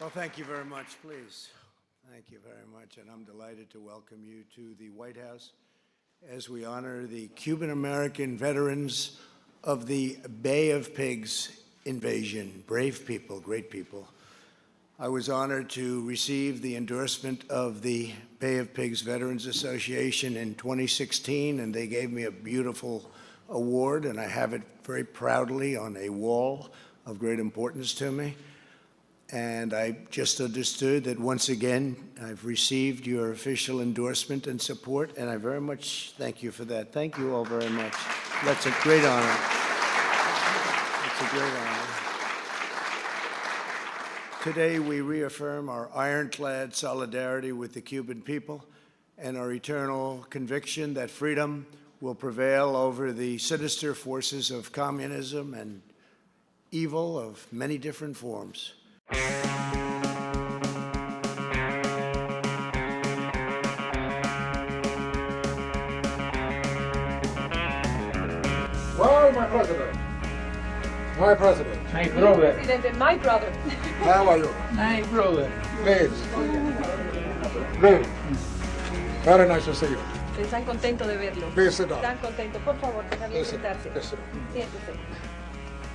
Well, thank you very much, please. Thank you very much, and I'm delighted to welcome you to the White House as we honor the Cuban-American veterans of the Bay of Pigs invasion. Brave people, great people. I was honored to receive the endorsement of the Bay of Pigs Veterans Association in 2016, and they gave me a beautiful award, and I have it very proudly on a wall of great importance to me. And I just understood that once again, I've received your official endorsement and support, and I very much thank you for that. Thank you all very much. That's a great honor. It's a great honor. Today, we reaffirm our ironclad solidarity with the Cuban people and our eternal conviction that freedom will prevail over the sinister forces of communism and evil of many different forms. Well, my president. My president. My brother. President, my brother. How are you? My brother. Please. Please. Very nice to see you. Están contentos de verlo. Please sit down. Están contentos. Por favor, está bien Listen, sentarse. listen. Siéntese.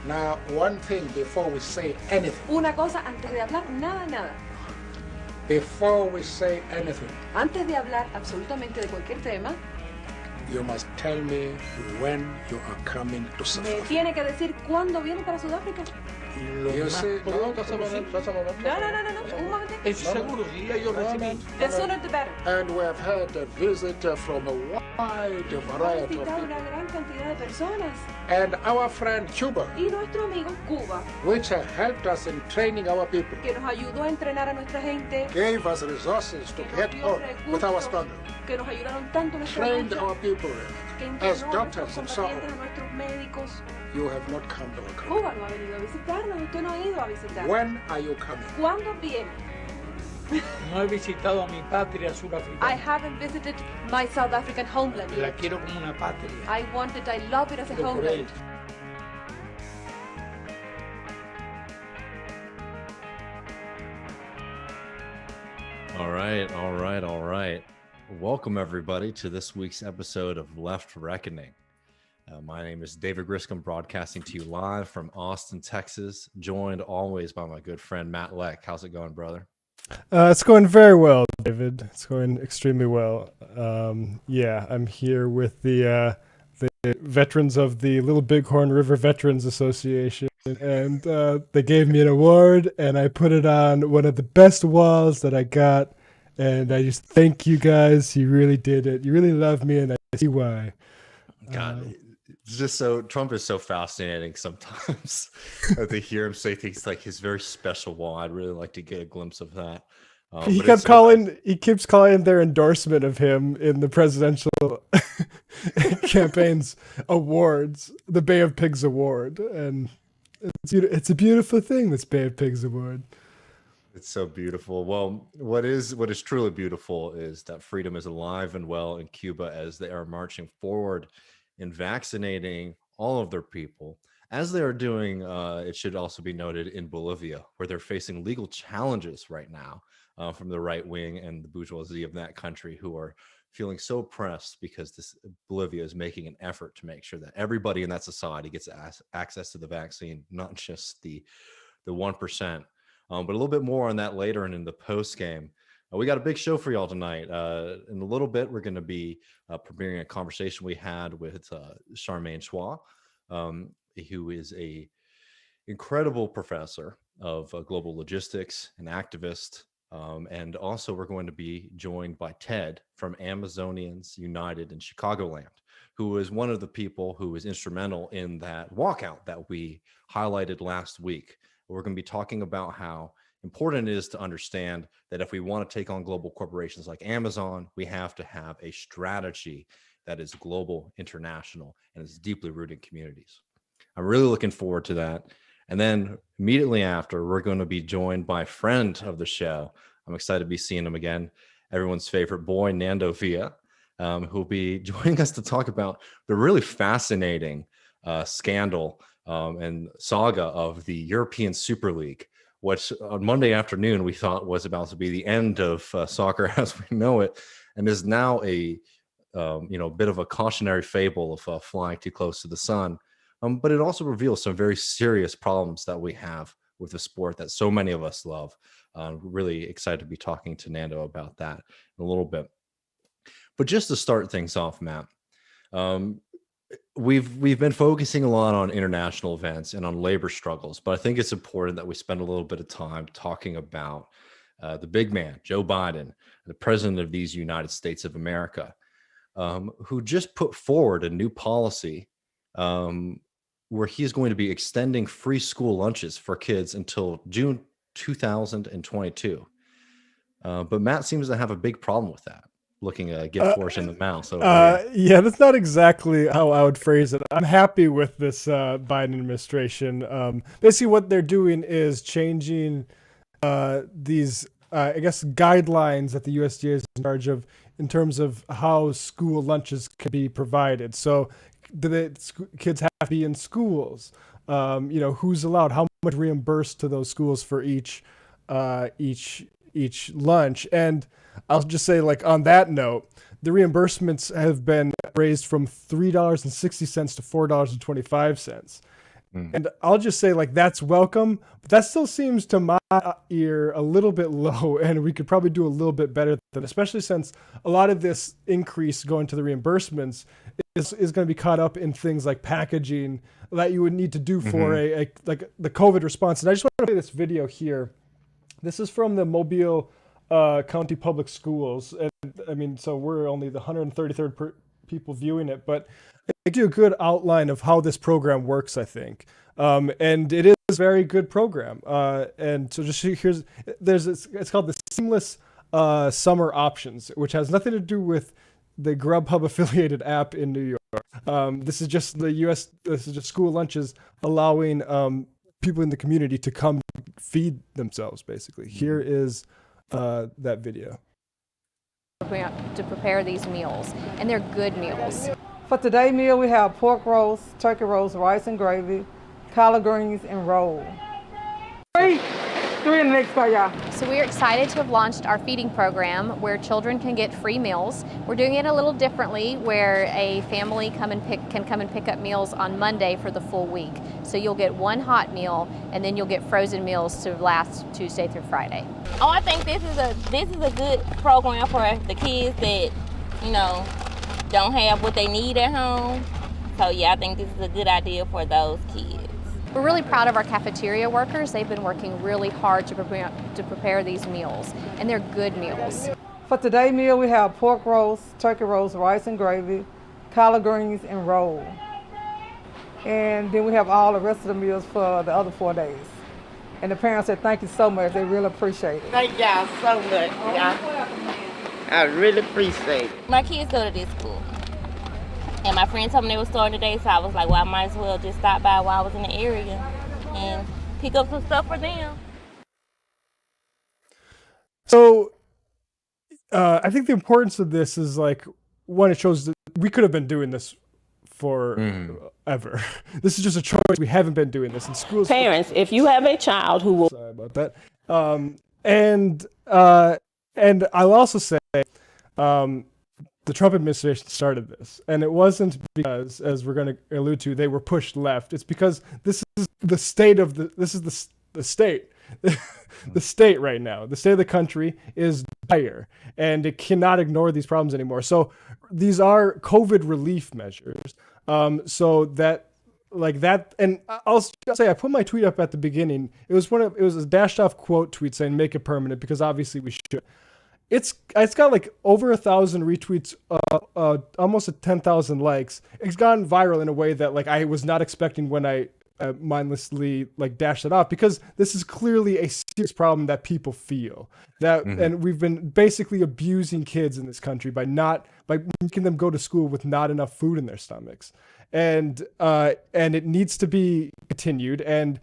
Now, one thing before we say anything. Una cosa antes de hablar, nada. Before we say anything, Antes de hablar absolutamente de cualquier tema, you must tell me when you are coming to South me Africa. tiene que decir cuándo viene para Sudáfrica. You see, no, Just a moment. No, un momento. Es seguro, si ellos recibí. The sooner the better. and we have had a visit from a wide Hemos variety of visitado people. una gran cantidad de personas. And our friend Cuba, Y nuestro amigo Cuba, which helped us in training our people, que nos ayudó a entrenar a nuestra gente, gave us resources to que get nos dio on with our recursos, struggle, que nos ayudaron tanto en nuestra trained lucha, our people que as entrenó a nuestros doctors and so on. combatientes, a nuestros médicos. You have not come to our country. Cuba no ha venido a visitarnos, usted no ha ido a visitarnos. When are you coming? ¿Cuándo viene? No he visitado a mi patria I surafricana. haven't visited my South African homeland La yet. quiero como una patria. I want it, I love it as a Pero por él. homeland. All right. Welcome, everybody, to this week's episode of Left Reckoning. My name is David Griscom, broadcasting to you live from Austin, Texas, joined always by my good friend Matt Leck. How's it going, brother? It's going very well, David. It's going extremely well. I'm here with the veterans of the Little Bighorn River Veterans Association, and they gave me an award, and I put it on one of the best walls that I got, and I just thank you guys. You really did it. You really love me, and I see why. God, it's just so Trump is so fascinating sometimes to hear him say things like his very special wall. I'd really like to get a glimpse of that. He But it's he keeps calling their endorsement of him in the presidential campaign's awards, the Bay of Pigs Award, and it's a beautiful thing, this Bay of Pigs Award. It's so beautiful. Well, what is truly beautiful is that freedom is alive and well in Cuba as they are marching forward in vaccinating all of their people, as they are doing, it should also be noted, in Bolivia, where they're facing legal challenges right now from the right wing and the bourgeoisie of that country, who are feeling so oppressed because Bolivia is making an effort to make sure that everybody in that society gets access to the vaccine, not just the 1%. But a little bit more on that later and in the post game. We got a big show for y'all tonight. In a little bit, we're going to be premiering a conversation we had with Charmaine Chua, who is a incredible professor of global logistics, an activist. And also we're going to be joined by Ted from Amazonians United in Chicagoland, who is one of the people who is instrumental in that walkout that we highlighted last week. We're going to be talking about how important it is to understand that if we want to take on global corporations like Amazon, we have to have a strategy that is global, international, and is deeply rooted in communities. I'm really looking forward to that. And then immediately after, we're going to be joined by a friend of the show. I'm excited to be seeing him again. Everyone's favorite boy, Nando Vila, who'll be joining us to talk about the really fascinating scandal and saga of the European Superleague, what on Monday afternoon we thought was about to be the end of soccer as we know it, and is now a bit of a cautionary fable of flying too close to the sun. But it also reveals some very serious problems that we have with the sport that so many of us love. Really excited to be talking to Nando about that in a little bit. But just to start things off, Matt, we've been focusing a lot on international events and on labor struggles, but I think it's important that we spend a little bit of time talking about the big man, Joe Biden, the president of these United States of America, who just put forward a new policy where he's going to be extending free school lunches for kids until June 2022. But Matt seems to have a big problem with that, looking a gift horse in the mouth. Yeah, that's not exactly how I would phrase it. I'm happy with this Biden administration. Basically, what they're doing is changing these, I guess, guidelines that the USDA is in charge of in terms of how school lunches can be provided. So the kids have to be in schools. Who's allowed, how much reimbursed to those schools for each lunch. And I'll just say, like, on that note, the reimbursements have been raised from $3.60 to $4.25. And I'll just say, like, that's welcome, but that still seems to my ear a little bit low, and we could probably do a little bit better than, especially since a lot of this increase going to the reimbursements is going to be caught up in things like packaging that you would need to do for like the COVID response. And I just want to play this video here. This is from the Mobile County Public Schools. And I mean, so we're only the 133rd people viewing it, but it gives you a good outline of how this program works, I think. And it is a very good program. And so just it's called the Seamless Summer Options, which has nothing to do with the Grubhub affiliated app in New York. This is just this is just school lunches allowing people in the community to come feed themselves, basically. Here is that video. To prepare these meals, and they're good meals. For today's meal, we have pork roast, turkey roast, rice and gravy, collard greens, and roll. Three in the next part, y'all. So we're excited to have launched our feeding program where children can get free meals. We're doing it a little differently, where a family can come and pick up meals on Monday for the full week. So you'll get one hot meal, and then you'll get frozen meals to last Tuesday through Friday. Oh, I think this is a good program for the kids that, don't have what they need at home. So yeah, I think this is a good idea for those kids. We're really proud of our cafeteria workers. They've been working really hard to prepare these meals, and they're good meals. For today's meal, we have pork roast, turkey roast, rice and gravy, collard greens, and roll. And then we have all the rest of the meals for the other 4 days. And the parents said thank you so much. They really appreciate it. Thank y'all so much. I really appreciate it. My kids go to this school. And my friend told me they were starting today, so I was like, well, I might as well just stop by while I was in the area and pick up some stuff for them. So I think the importance of this is, like, one, it shows that we could have been doing this forever. This is just a choice. We haven't been doing this in schools. Parents, if you have a child who will... Sorry about that. And I'll also say the Trump administration started this, and it wasn't because, as we're going to allude to, they were pushed left. It's because this is the state of the state. The state right now, the state of the country is dire, and it cannot ignore these problems anymore. So these are COVID relief measures. So that, like that, and I'll say I put my tweet up at the beginning. It was a dashed off quote tweet saying "make it permanent" because obviously we should. It's got like over 1,000 retweets, almost 10,000 likes. It's gone viral in a way that, like, I was not expecting when I mindlessly, like, dashed it off, because this is clearly a serious problem that people feel that, and we've been basically abusing kids in this country by making them go to school with not enough food in their stomachs, and it needs to be continued. And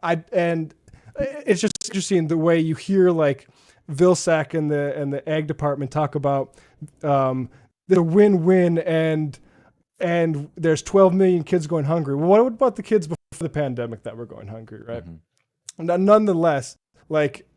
it's just interesting the way you hear, like, Vilsack and the ag department talk about the win-win, and there's 12 million kids going hungry. Well, what about the kids before the pandemic that were going hungry, right? Nonetheless, like,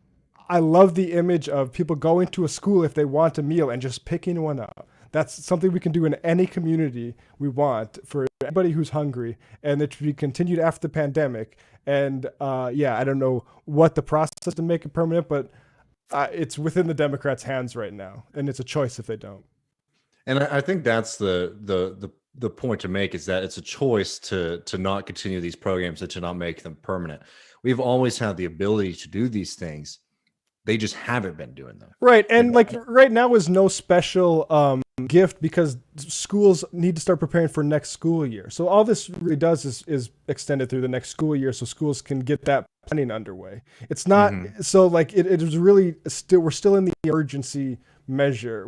I love the image of people going to a school if they want a meal and just picking one up. That's something we can do in any community we want for anybody who's hungry, and it should be continued after the pandemic. And I don't know what the process to make it permanent, but it's within the Democrats' hands right now, and it's a choice if they don't. And I think that's the point to make, is that it's a choice to not continue these programs and to not make them permanent. We've always had the ability to do these things. They just haven't been doing them. Right. And like right now is no special gift, because schools need to start preparing for next school year. So all this really does is extend it through the next school year so schools can get that planning underway. It's not so like it is really still, we're still in the emergency measure.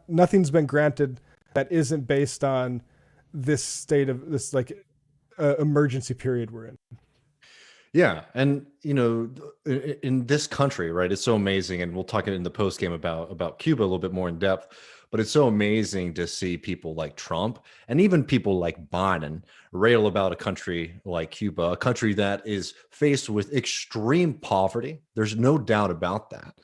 Nothing's been granted that isn't based on this state of this like emergency period we're in. Yeah. And, in this country, right, it's so amazing. And we'll talk in the post game about Cuba a little bit more in depth, but it's so amazing to see people like Trump and even people like Biden rail about a country like Cuba, a country that is faced with extreme poverty. There's no doubt about that.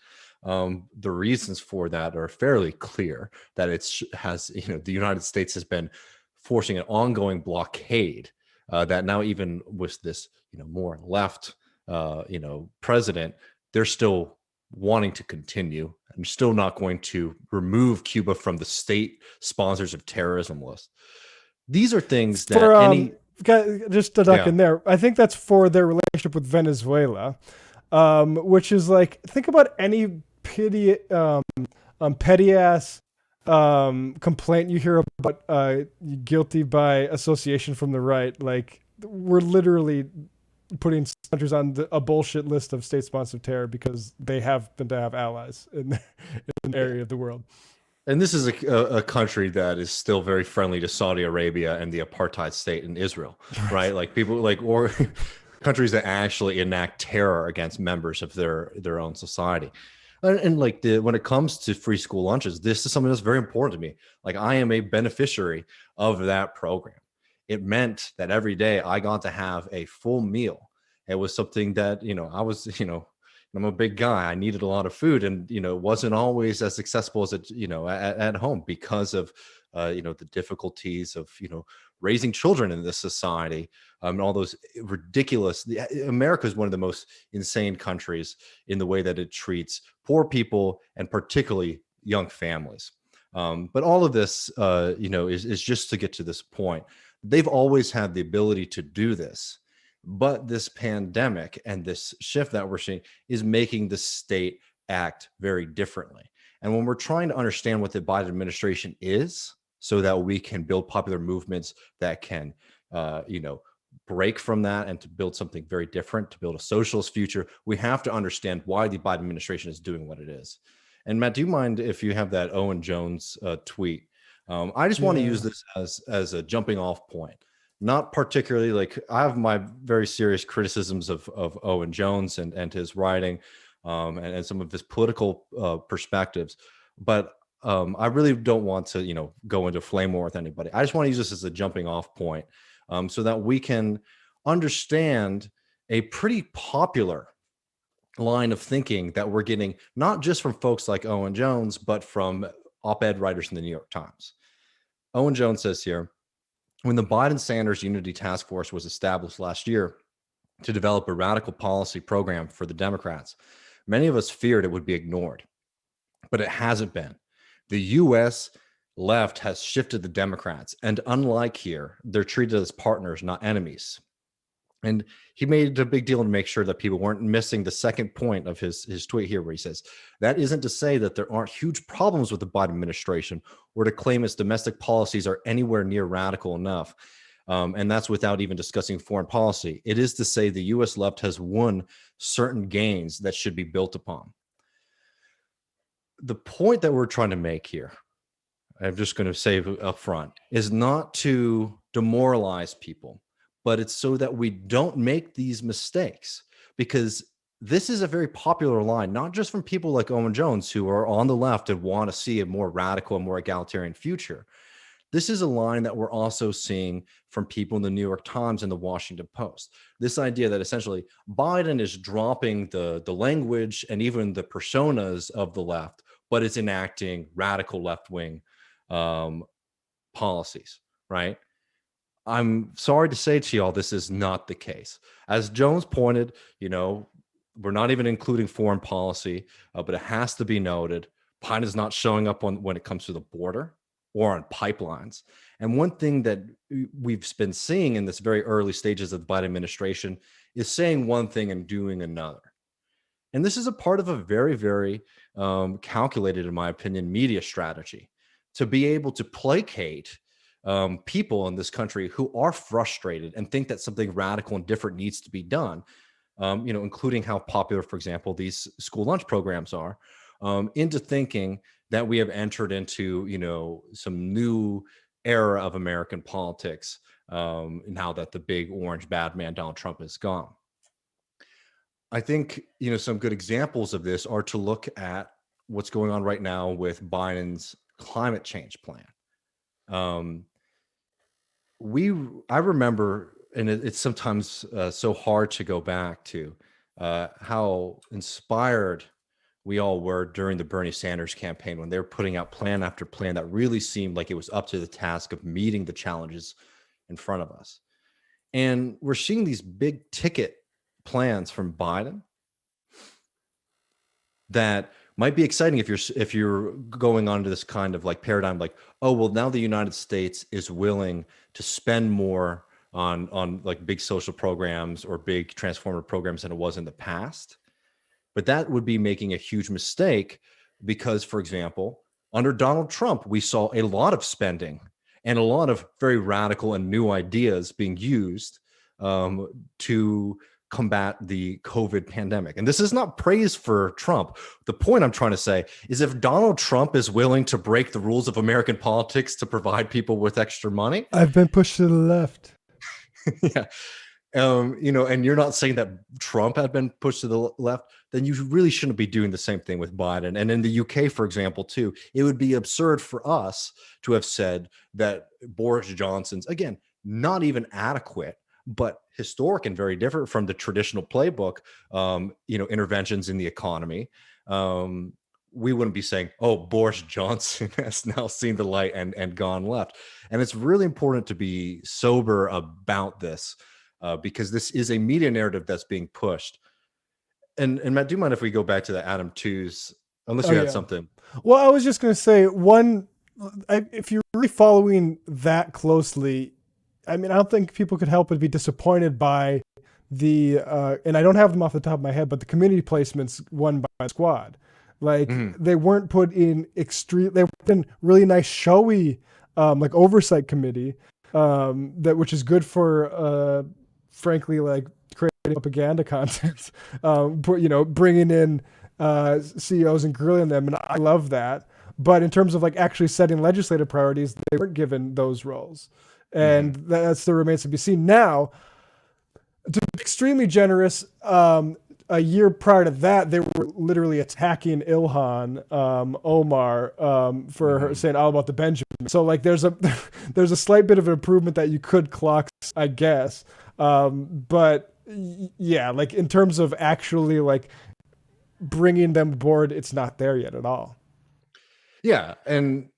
The reasons for that are fairly clear, that the United States has been forcing an ongoing blockade, that now even with this, more left, president, they're still wanting to continue and still not going to remove Cuba from the state sponsors of terrorism list. These are things that just to duck in there, I think that's for their relationship with Venezuela, which is like, think about any petty ass complaint you hear about guilty by association from the right. Like, we're literally putting countries on a bullshit list of state-sponsored terror because they happen to have allies in an area of the world. And this is a country that is still very friendly to Saudi Arabia and the apartheid state in Israel, right? Like people or countries that actually enact terror against members of their own society. And like when it comes to free school lunches, this is something that's very important to me. Like, I am a beneficiary of that program. It meant that every day I got to have a full meal. It was something that, I'm a big guy. I needed a lot of food, and, it wasn't always as accessible as it, at home because of, the difficulties of, raising children in this society, and all those ridiculous. America is one of the most insane countries in the way that it treats poor people and particularly young families. But all of this, is just to get to this point. They've always had the ability to do this, but this pandemic and this shift that we're seeing is making the state act very differently. And when we're trying to understand what the Biden administration is, so that we can build popular movements that can, break from that and to build something very different, to build a socialist future, we have to understand why the Biden administration is doing what it is. And Matt, do you mind if you have that Owen Jones tweet? I just want to use this as a jumping off point. Not particularly, like, I have my very serious criticisms of Owen Jones and his writing, and some of his political perspectives, but I really don't want to, go into flame war with anybody. I just want to use this as a jumping off point, so that we can understand a pretty popular line of thinking that we're getting, not just from folks like Owen Jones, but from op-ed writers in the New York Times. Owen Jones says here, when the Biden-Sanders Unity Task Force was established last year to develop a radical policy program for the Democrats, many of us feared it would be ignored, but it hasn't been. The U.S. left has shifted the Democrats, and unlike here, they're treated as partners, not enemies. And he made a big deal to make sure that people weren't missing the second point of his tweet here, where he says, that isn't to say that there aren't huge problems with the Biden administration or to claim its domestic policies are anywhere near radical enough. And that's without even discussing foreign policy. It is to say the U.S. left has won certain gains that should be built upon. The point that we're trying to make here, I'm just going to say up front, is not to demoralize people, but it's so that we don't make these mistakes, because this is a very popular line, not just from people like Owen Jones, who are on the left and want to see a more radical and more egalitarian future. This is a line that we're also seeing from people in the New York Times and the Washington Post. This idea that essentially Biden is dropping the language and even the personas of the left, but it's enacting radical left-wing policies, right? I'm sorry to say to y'all, this is not the case. As Jones pointed, we're not even including foreign policy, but it has to be noted, Biden is not showing up when it comes to the border or on pipelines. And one thing that we've been seeing in this very early stages of the Biden administration is saying one thing and doing another. And this is a part of a very, very calculated, in my opinion, media strategy to be able to placate people in this country who are frustrated and think that something radical and different needs to be done, including how popular, for example, these school lunch programs are, into thinking that we have entered into, some new era of American politics now that the big orange bad man, Donald Trump, is gone. I think, some good examples of this are to look at what's going on right now with Biden's climate change plan. I remember, and it's sometimes so hard to go back to how inspired we all were during the Bernie Sanders campaign when they were putting out plan after plan that really seemed like it was up to the task of meeting the challenges in front of us. And we're seeing these big ticket plans from Biden that might be exciting if you're going on to this kind of like paradigm, like, oh, well, now the United States is willing to spend more on like big social programs or big transformative programs than it was in the past. But that would be making a huge mistake because, for example, under Donald Trump, we saw a lot of spending and a lot of very radical and new ideas being used to combat the COVID pandemic. And this is not praise for Trump. The point I'm trying to say is if Donald Trump is willing to break the rules of American politics to provide people with extra money. I've been pushed to the left. Yeah. And you're not saying that Trump had been pushed to the left, then you really shouldn't be doing the same thing with Biden. And in the UK, for example, too, it would be absurd for us to have said that Boris Johnson's, again, not even adequate, but historic and very different from the traditional playbook, interventions in the economy. We wouldn't be saying, oh, Boris Johnson has now seen the light and gone left. And it's really important to be sober about this because this is a media narrative that's being pushed. And Matt, do you mind if we go back to the Adam 2s, unless you had something? Well, I was just going to say, if you're really following that closely, I mean, I don't think people could help but be disappointed by the, and I don't have them off the top of my head, but the community placements won by the squad. Like they weren't put in they were in really nice, showy, like oversight committee, which is good for, frankly, like creating propaganda content, bringing in CEOs and grilling them. And I love that. But in terms of like actually setting legislative priorities, they weren't given those roles. And that still remains to be seen. Now, to be extremely generous, a year prior to that, they were literally attacking Ilhan Omar for her saying all about the Benjamin. So like there's a slight bit of an improvement that you could clock, I guess. But yeah, like in terms of actually like bringing them aboard, it's not there yet at all. Yeah, and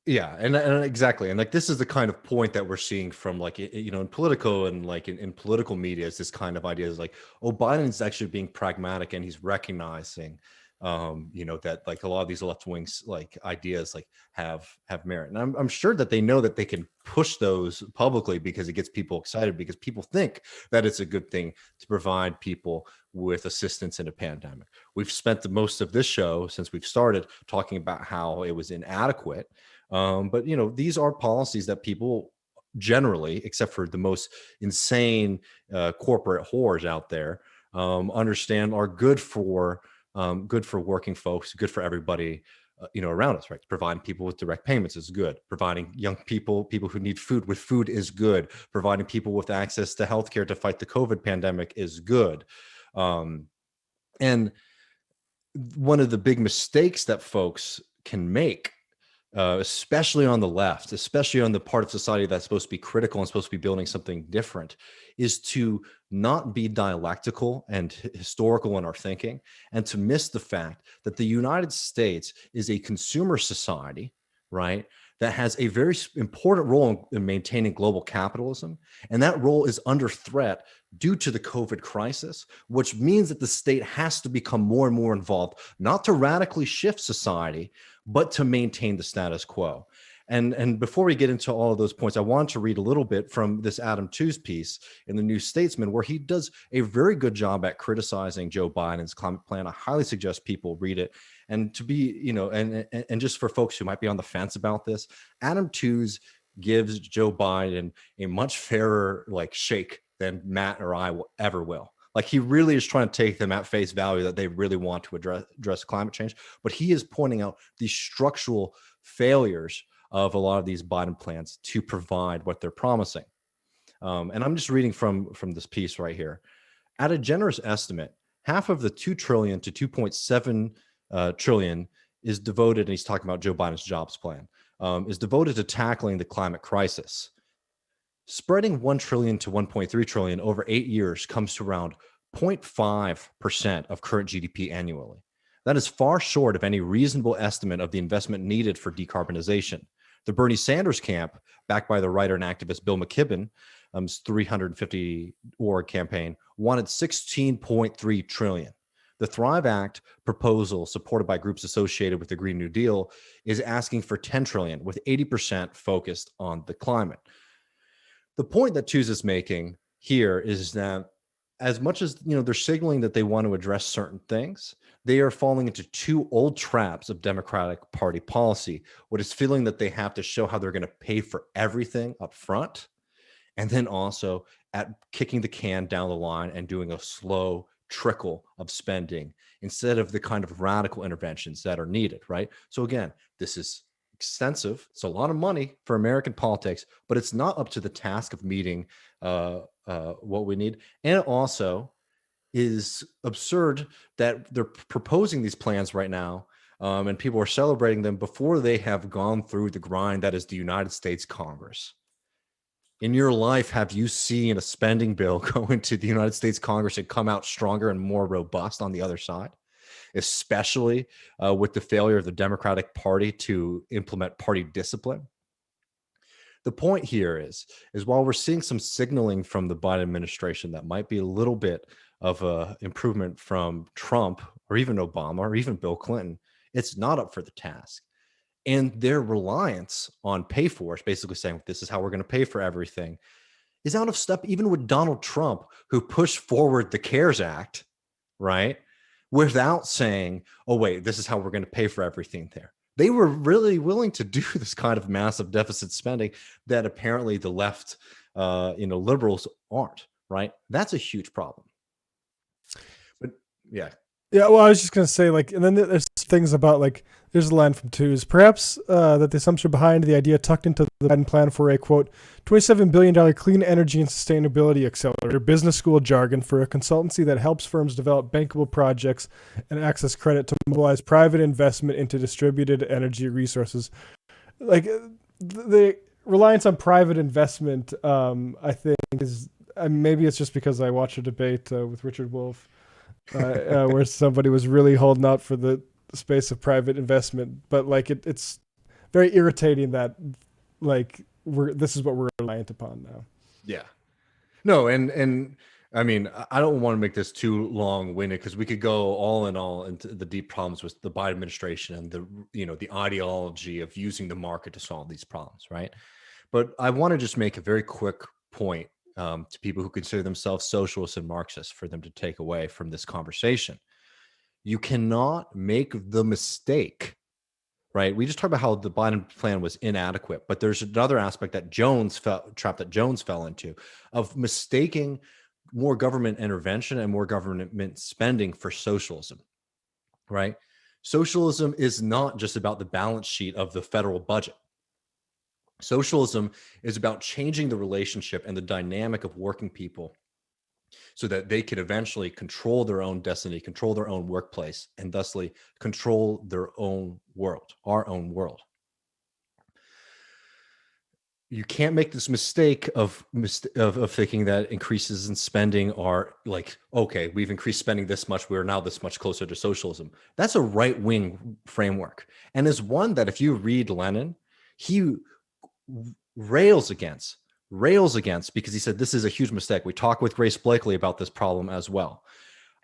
exactly, and like this is the kind of point that we're seeing from like in political and like in political media is this kind of idea is like, oh, Biden's actually being pragmatic and he's recognizing that like a lot of these left wings like ideas like have merit, and I'm sure that they know that they can push those publicly because it gets people excited because people think that it's a good thing to provide people with assistance in a pandemic. We've spent the most of this show since we've started talking about how it was inadequate. But these are policies that people generally, except for the most insane corporate whores out there, understand are good for working folks, good for everybody, around us, right? Providing people with direct payments is good. Providing young people who need food with food is good. Providing people with access to healthcare to fight the COVID pandemic is good. And one of the big mistakes that folks can make especially on the left, especially on the part of society that's supposed to be critical and supposed to be building something different, is to not be dialectical and historical in our thinking, and to miss the fact that the United States is a consumer society, right, that has a very important role in maintaining global capitalism. And that role is under threat due to the COVID crisis, which means that the state has to become more and more involved, not to radically shift society, but to maintain the status quo. And before we get into all of those points, I want to read a little bit from this Adam Tooze piece in the New Statesman, where he does a very good job at criticizing Joe Biden's climate plan. I highly suggest people read it. And to be, and just for folks who might be on the fence about this, Adam Tooze gives Joe Biden a much fairer shake than Matt or I ever will. Like, he really is trying to take them at face value that they really want to address climate change, but he is pointing out the structural failures of a lot of these Biden plans to provide what they're promising. And I'm just reading from this piece right here. At a generous estimate, half of the $2 trillion to $2.7 trillion is devoted, and he's talking about Joe Biden's jobs plan, is devoted to tackling the climate crisis. Spreading $1 trillion to $1.3 trillion over 8 years comes to around 0.5% of current GDP annually. That is far short of any reasonable estimate of the investment needed for decarbonization. The Bernie Sanders camp, backed by the writer and activist Bill McKibben's 350 org campaign, wanted $16.3 trillion. The Thrive Act proposal, supported by groups associated with the Green New Deal, is asking for $10 trillion, with 80% focused on the climate. The point that Tooze is making here is that as much as they're signaling that they want to address certain things, they are falling into two old traps of Democratic Party policy, what is feeling that they have to show how they're going to pay for everything up front, and then also at kicking the can down the line and doing a slow trickle of spending instead of the kind of radical interventions that are needed, right? So again, this is extensive. It's a lot of money for American politics, but it's not up to the task of meeting what we need. And it also is absurd that they're proposing these plans right now, and people are celebrating them before they have gone through the grind that is the United States Congress. In your life, have you seen a spending bill go into the United States Congress and come out stronger and more robust on the other side? Especially with the failure of the Democratic Party to implement party discipline. The point here is while we're seeing some signaling from the Biden administration that might be a little bit of a improvement from Trump or even Obama or even Bill Clinton, it's not up for the task. And their reliance on pay for us, basically saying this is how we're going to pay for everything, is out of step even with Donald Trump, who pushed forward the CARES Act, right? Without saying, oh, wait, this is how we're going to pay for everything there. They were really willing to do this kind of massive deficit spending that apparently the left, liberals aren't, right? That's a huge problem. But yeah. Yeah, well, I was just going to say, and then there's things about, there's a line from Tooze. Perhaps that the assumption behind the idea tucked into the Biden plan for a, quote, $27 billion clean energy and sustainability accelerator, business school jargon for a consultancy that helps firms develop bankable projects and access credit to mobilize private investment into distributed energy resources. The reliance on private investment, I think, is maybe it's just because I watched a debate with Richard Wolff where somebody was really holding out for the space of private investment, but it's very irritating that this is what we're reliant upon now. Yeah, no, and I mean, I don't want to make this too long-winded because we could go all in all into the deep problems with the Biden administration and the ideology of using the market to solve these problems, right? But I want to just make a very quick point to people who consider themselves socialists and Marxists for them to take away from this conversation. You cannot make the mistake, right? We just talked about how the Biden plan was inadequate, but there's another aspect that Jones fell into, of mistaking more government intervention and more government spending for socialism, right? Socialism is not just about the balance sheet of the federal budget. Socialism is about changing the relationship and the dynamic of working people so that they can eventually control their own destiny, control their own workplace, and thusly control their own world, our own world. you can't make this mistake of thinking that increases in spending are like, okay, we've increased spending this much, we're now this much closer to socialism. That's a right-wing framework, and is one that if you read Lenin, he rails against because he said this is a huge mistake. We talked with Grace Blakely about this problem as well.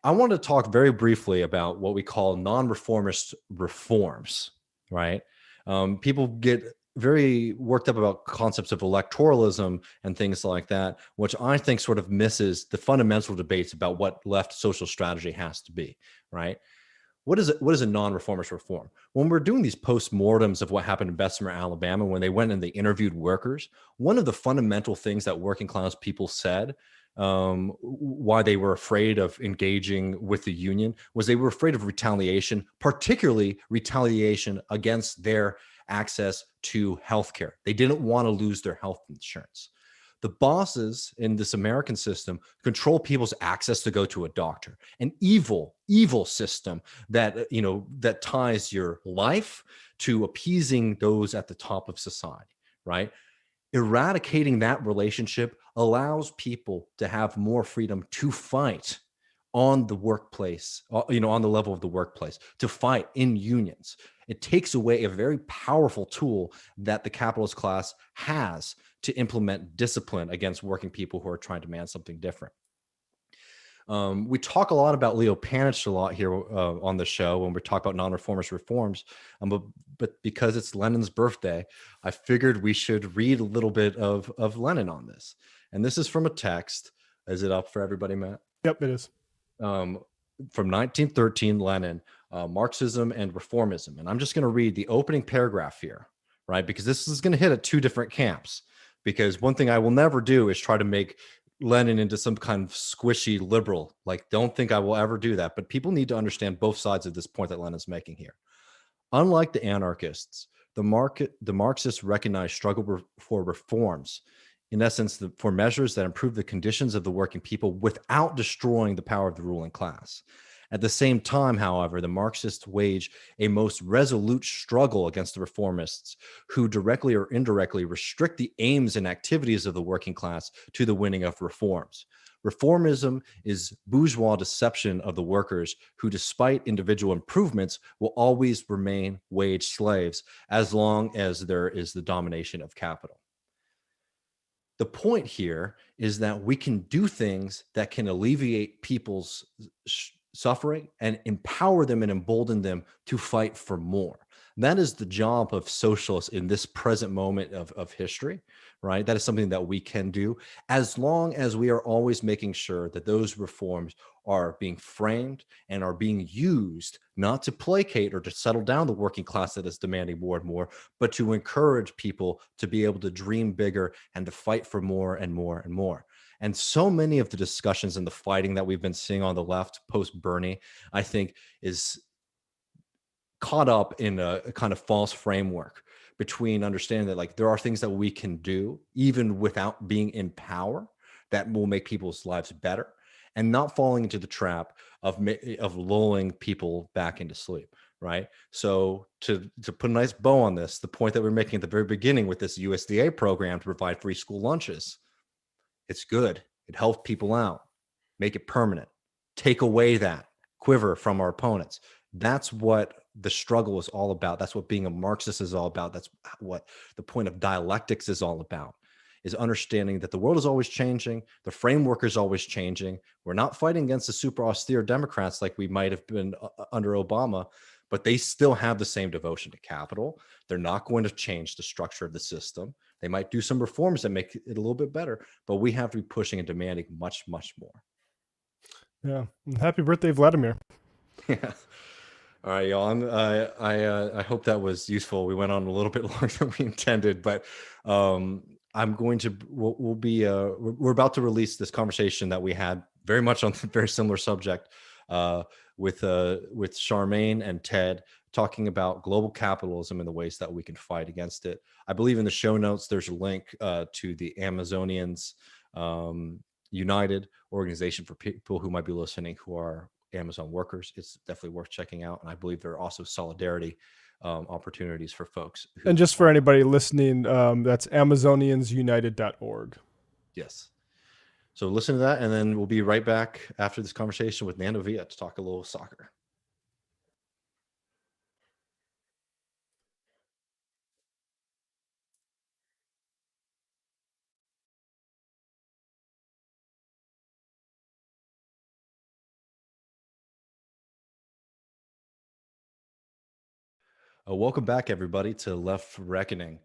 I want to talk very briefly about what we call non-reformist reforms, right? People get very worked up about concepts of electoralism and things like that, which I think sort of misses the fundamental debates about what left social strategy has to be, right? What is a non-reformist reform? When we're doing these post-mortems of what happened in Bessemer, Alabama, when they went and they interviewed workers, one of the fundamental things that working class people said why they were afraid of engaging with the union was they were afraid of retaliation, particularly retaliation against their access to healthcare. They didn't want to lose their health insurance. The bosses in this American system control people's access to go to a doctor, an evil system that, that ties your life to appeasing those at the top of society, right? Eradicating that relationship allows people to have more freedom to fight on the workplace, on the level of the workplace, to fight in unions. It takes away a very powerful tool that the capitalist class has to implement discipline against working people who are trying to demand something different. We talk a lot about Leo Panitch a lot here on the show when we talk about non-reformist reforms, but because it's Lenin's birthday, I figured we should read a little bit of Lenin on this. And this is from a text. Is it up for everybody, Matt? Yep, it is. From 1913, Lenin, Marxism and Reformism. And I'm just going to read the opening paragraph here, right? Because this is going to hit at two different camps. Because one thing I will never do is try to make Lenin into some kind of squishy liberal. Like, don't think I will ever do that. But people need to understand both sides of this point that Lenin's making here. Unlike the anarchists, the Marxists recognize struggle for reforms, in essence, for measures that improve the conditions of the working people without destroying the power of the ruling class. At the same time, however, the Marxists wage a most resolute struggle against the reformists, who directly or indirectly restrict the aims and activities of the working class to the winning of reforms. Reformism is bourgeois deception of the workers who, despite individual improvements, will always remain wage slaves as long as there is the domination of capital. The point here is that we can do things that can alleviate people's suffering and empower them and embolden them to fight for more. That is the job of socialists in this present moment of history, right? That is something that we can do as long as we are always making sure that those reforms are being framed and are being used not to placate or to settle down the working class that is demanding more and more, but to encourage people to be able to dream bigger and to fight for more and more and more. And so many of the discussions and the fighting that we've been seeing on the left post-Bernie, I think, is caught up in a kind of false framework between understanding that, like, there are things that we can do even without being in power that will make people's lives better, and not falling into the trap of lulling people back into sleep, right? So to put a nice bow on this, the point that we're making at the very beginning with this USDA program to provide free school lunches, it's good. It helps people out. Make it permanent. Take away that quiver from our opponents. That's what the struggle is all about. That's what being a Marxist is all about. That's what the point of dialectics is all about, is understanding that the world is always changing. The framework is always changing. We're not fighting against the super austere Democrats like we might have been under Obama, but they still have the same devotion to capital. They're not going to change the structure of the system. They might do some reforms that make it a little bit better, but we have to be pushing and demanding much, much more. Yeah. And happy birthday, Vladimir. Yeah. All right, y'all. I hope that was useful. We went on a little bit longer than we intended, but I'm going to. We're about to release this conversation that we had very much on a very similar subject with Charmaine and Ted, talking about global capitalism and the ways that we can fight against it. I believe in the show notes there's a link to the Amazonians United organization for people who might be listening who are Amazon workers. It's definitely worth checking out. And I believe there are also solidarity opportunities for folks. And just for anybody listening, that's amazoniansunited.org. Yes. So listen to that, and then we'll be right back after this conversation with Nando Vila to talk a little soccer. Welcome back, everybody, to Left Reckoning.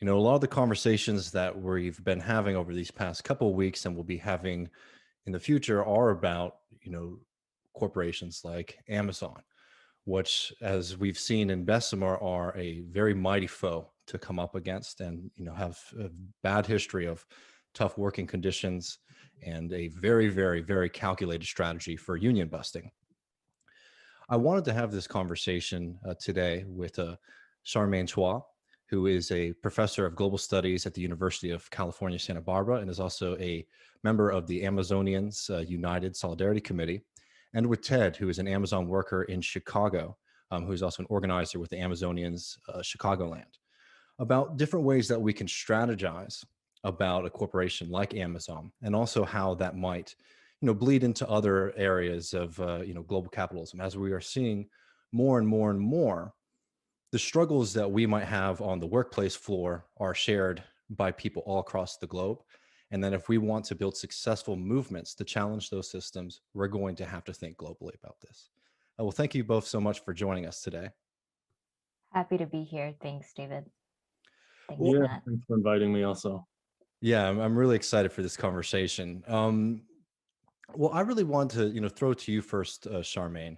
You know, a lot of the conversations that we've been having over these past couple of weeks and we'll be having in the future are about, you know, corporations like Amazon, which, as we've seen in Bessemer, are a very mighty foe to come up against and, you know, have a bad history of tough working conditions and a very, very, very calculated strategy for union busting. I wanted to have this conversation today with Charmaine Chua, who is a professor of global studies at the University of California, Santa Barbara, and is also a member of the Amazonians United Solidarity Committee, and with Ted, who is an Amazon worker in Chicago, who is also an organizer with the Amazonians Chicagoland, about different ways that we can strategize about a corporation like Amazon, and also how that might, you know, bleed into other areas of, you know, global capitalism. As we are seeing more and more and more, the struggles that we might have on the workplace floor are shared by people all across the globe. And then if we want to build successful movements to challenge those systems, we're going to have to think globally about this. Well, thank you both so much for joining us today. Happy to be here. Thanks, David. Thanks, Yeah, Matt. thanks for inviting me also. Yeah, I'm really excited for this conversation. Well, I really want to, you know, throw to you first, Charmaine.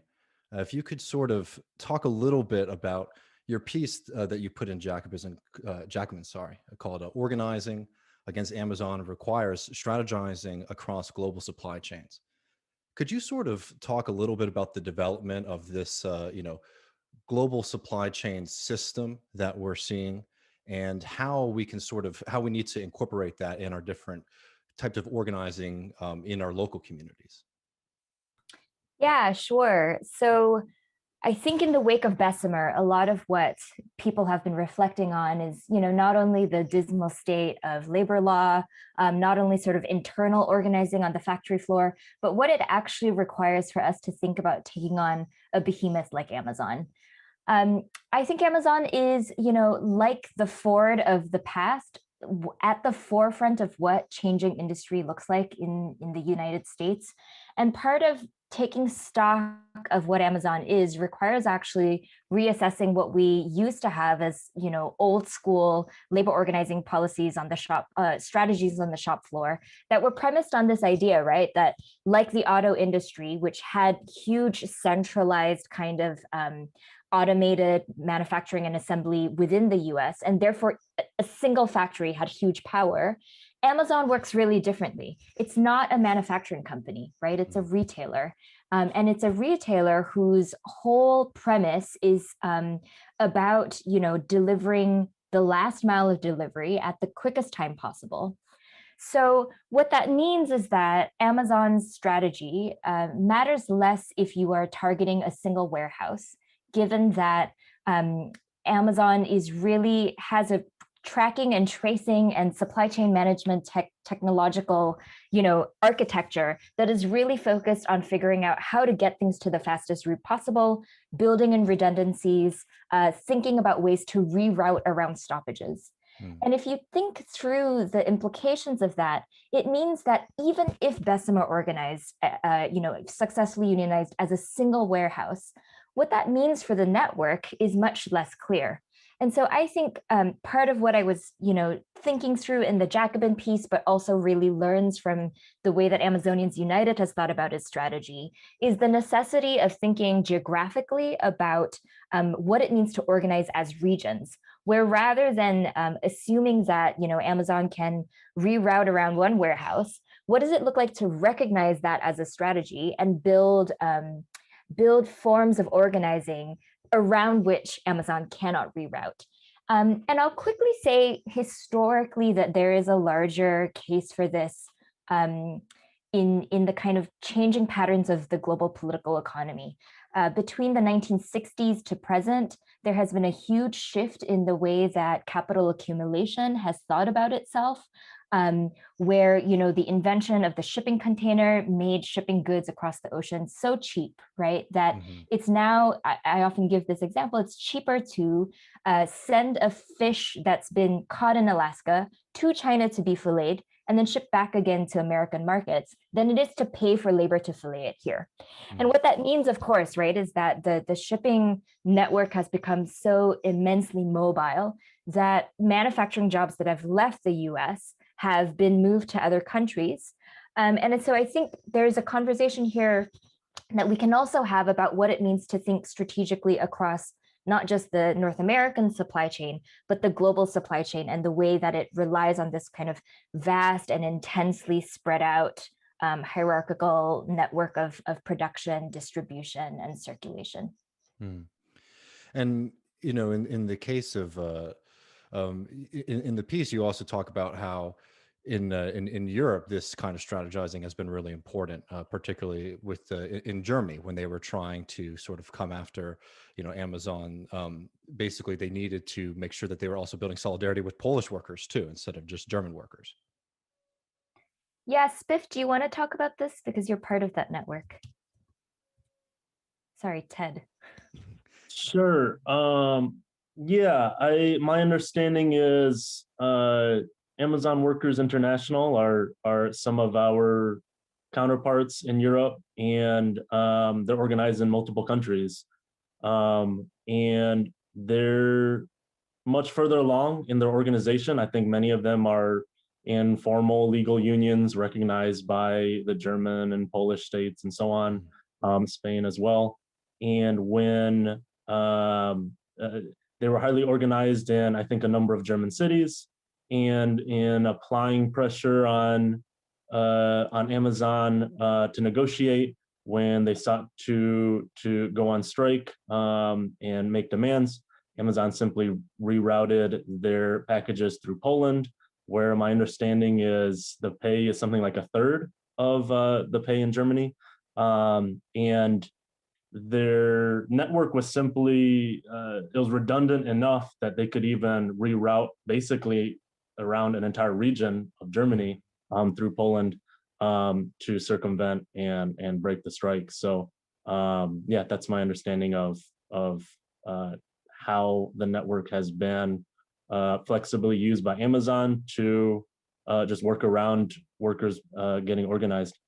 If you could sort of talk a little bit about your piece that you put in Jacobin, called "Organizing Against Amazon Requires Strategizing Across Global Supply Chains." Could you sort of talk a little bit about the development of this, you know, global supply chain system that we're seeing, and how we can how we need to incorporate that in our different types of organizing in our local communities? Yeah, sure. So I think in the wake of Bessemer, a lot of what people have been reflecting on is, you know, not only the dismal state of labor law, not only sort of internal organizing on the factory floor, but what it actually requires for us to think about taking on a behemoth like Amazon. I think Amazon is, you know, like the Ford of the past, at the forefront of what changing industry looks like in the United States. And part of taking stock of what Amazon is requires actually reassessing what we used to have as, you know, old school labor organizing policies on the shop, strategies on the shop floor that were premised on this idea, right? That like the auto industry, which had huge centralized kind of automated manufacturing and assembly within the US, and therefore a single factory had huge power. Amazon works really differently. It's not a manufacturing company, right? It's a retailer. And it's a retailer whose whole premise is about, you know, delivering the last mile of delivery at the quickest time possible. So what that means is that Amazon's strategy matters less if you are targeting a single warehouse, given that Amazon has a tracking and tracing and supply chain management technological, you know, architecture that is really focused on figuring out how to get things to the fastest route possible, building in redundancies, thinking about ways to reroute around stoppages. And if you think through the implications of that, it means that even if Bessemer organized, you know, successfully unionized as a single warehouse, what that means for the network is much less clear. And so I think part of what I was, you know, thinking through in the Jacobin piece, but also really learns from the way that Amazonians United has thought about its strategy, is the necessity of thinking geographically about what it means to organize as regions, where rather than assuming that, you know, Amazon can reroute around one warehouse, what does it look like to recognize that as a strategy and build forms of organizing around which Amazon cannot reroute. And I'll quickly say historically that there is a larger case for this in the kind of changing patterns of the global political economy. between the 1960s to present, there has been a huge shift in the way that capital accumulation has thought about itself, where the invention of the shipping container made shipping goods across the ocean so cheap, right? That it's now, I often give this example, it's cheaper to send a fish that's been caught in Alaska to China to be filleted and then shipped back again to American markets than it is to pay for labor to fillet it here. And what that means, of course, right, is that the shipping network has become so immensely mobile that manufacturing jobs that have left the US have been moved to other countries. And so I think there's a conversation here that we can also have about what it means to think strategically across not just the North American supply chain, but the global supply chain and the way that it relies on this kind of vast and intensely spread out hierarchical network of production, distribution, and circulation. And, in the case of, in the piece, you also talk about how in Europe, this kind of strategizing has been really important, particularly with in Germany when they were trying to sort of come after, Amazon. Basically, they needed to make sure that they were also building solidarity with Polish workers too, instead of just German workers. Yeah, Spiff, do you want to talk about this because you're part of that network? Sorry, Ted. Sure. Yeah, my understanding is Amazon Workers International are some of our counterparts in Europe, and they're organized in multiple countries. And they're much further along in their organization. I think many of them are in formal legal unions recognized by the German and Polish states and so on, Spain as well. And when they were highly organized in, I think, a number of German cities, and in applying pressure on Amazon to negotiate when they sought to go on strike and make demands. Amazon simply rerouted their packages through Poland, where my understanding is the pay is something like a third of the pay in Germany. And their network was simply, it was redundant enough that they could even reroute basically around an entire region of Germany through Poland to circumvent and break the strike. So yeah, that's my understanding of how the network has been flexibly used by Amazon to just work around workers getting organized.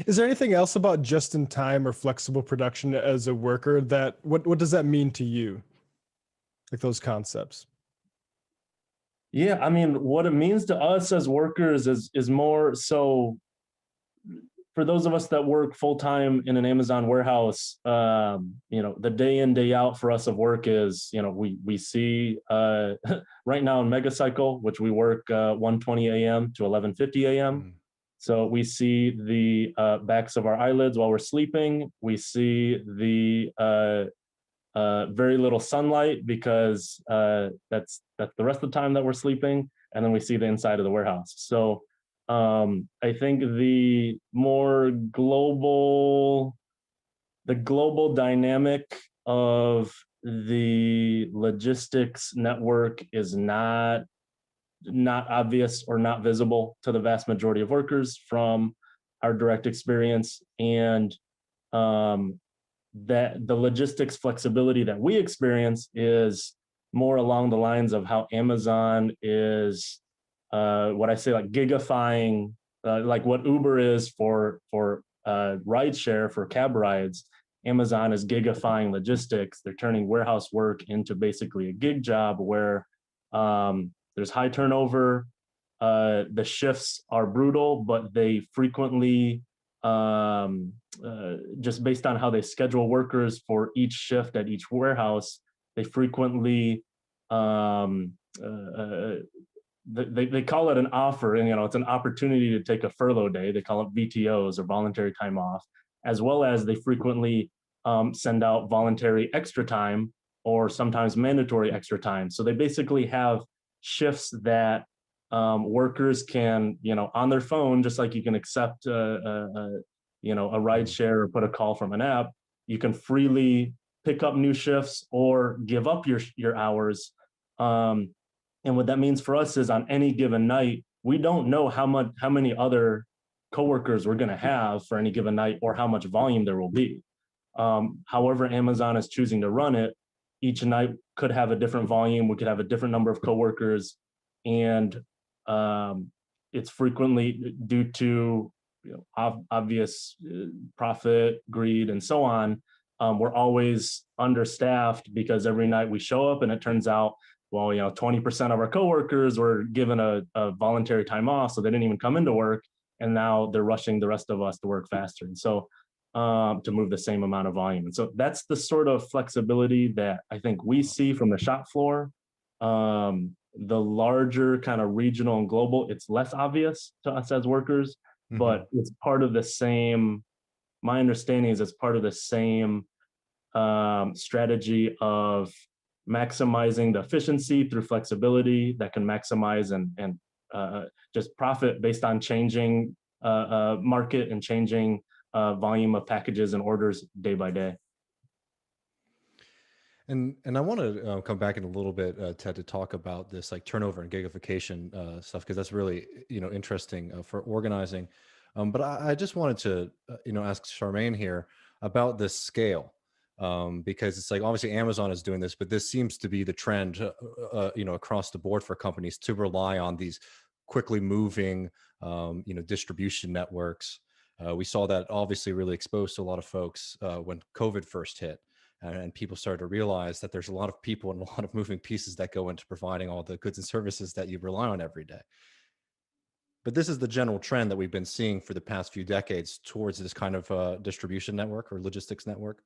Is there anything else about just-in-time or flexible production as a worker that, what does that mean to you? Like those concepts? Yeah, I mean, what it means to us as workers is more so for those of us that work full-time in an Amazon warehouse, the day in, day out for us of work is, we see right now in Megacycle, which we work 1:20 a.m. to 11:50 a.m. So we see the backs of our eyelids while we're sleeping. We see the very little sunlight because that's the rest of the time that we're sleeping. And then we see the inside of the warehouse. So I think the global dynamic of the logistics network is not obvious or not visible to the vast majority of workers from our direct experience, and that the logistics flexibility that we experience is more along the lines of how Amazon is what I say, like gigifying, like what Uber is for rideshare, for cab rides. Amazon is gigifying logistics. They're turning warehouse work into basically a gig job where there's high turnover. The shifts are brutal, but they frequently, just based on how they schedule workers for each shift at each warehouse, they frequently, they call it an offer, and it's an opportunity to take a furlough day. They call it VTOs, or voluntary time off, as well as they frequently send out voluntary extra time or sometimes mandatory extra time. So they basically have shifts that workers can, on their phone, just like you can accept a ride share or put a call from an app, You can freely pick up new shifts or give up your hours. And what that means for us is on any given night, we don't know how many other coworkers we're going to have for any given night or how much volume there will be. However Amazon is choosing to run it, each night could have a different volume. We could have a different number of coworkers, and it's frequently due to obvious profit, greed, and so on. We're always understaffed because every night we show up and it turns out, well, 20% of our coworkers were given a voluntary time off, so they didn't even come into work, and now they're rushing the rest of us to work faster. And so to move the same amount of volume. And so that's the sort of flexibility that I think we see from the shop floor. The larger kind of regional and global, it's less obvious to us as workers, but it's part of the same, my understanding is it's part of the same strategy of maximizing the efficiency through flexibility that can maximize and just profit based on changing market and changing volume of packages and orders day by day. And I want to come back in a little bit, Ted, to talk about this like turnover and gigification stuff, because that's really interesting for organizing. But I just wanted to ask Charmaine here about this scale, because it's like obviously Amazon is doing this, but this seems to be the trend across the board for companies to rely on these quickly moving distribution networks. We saw that obviously really exposed to a lot of folks when COVID first hit. And people started to realize that there's a lot of people and a lot of moving pieces that go into providing all the goods and services that you rely on every day. But this is the general trend that we've been seeing for the past few decades towards this kind of distribution network or logistics network.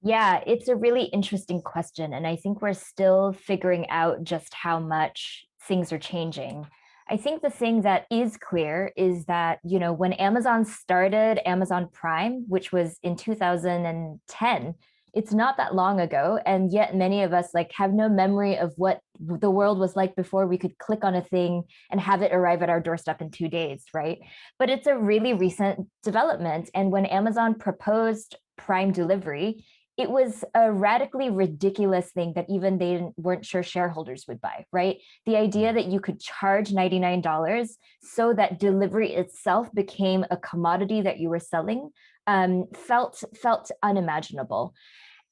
Yeah, it's a really interesting question. And I think we're still figuring out just how much things are changing. I think the thing that is clear is that, when Amazon started Amazon Prime, which was in 2010, it's not that long ago. And yet many of us have no memory of what the world was like before we could click on a thing and have it arrive at our doorstep in 2 days, right? But it's a really recent development. And when Amazon proposed Prime delivery, it was a radically ridiculous thing that even they weren't sure shareholders would buy, right? The idea that you could charge $99 so that delivery itself became a commodity that you were selling felt unimaginable.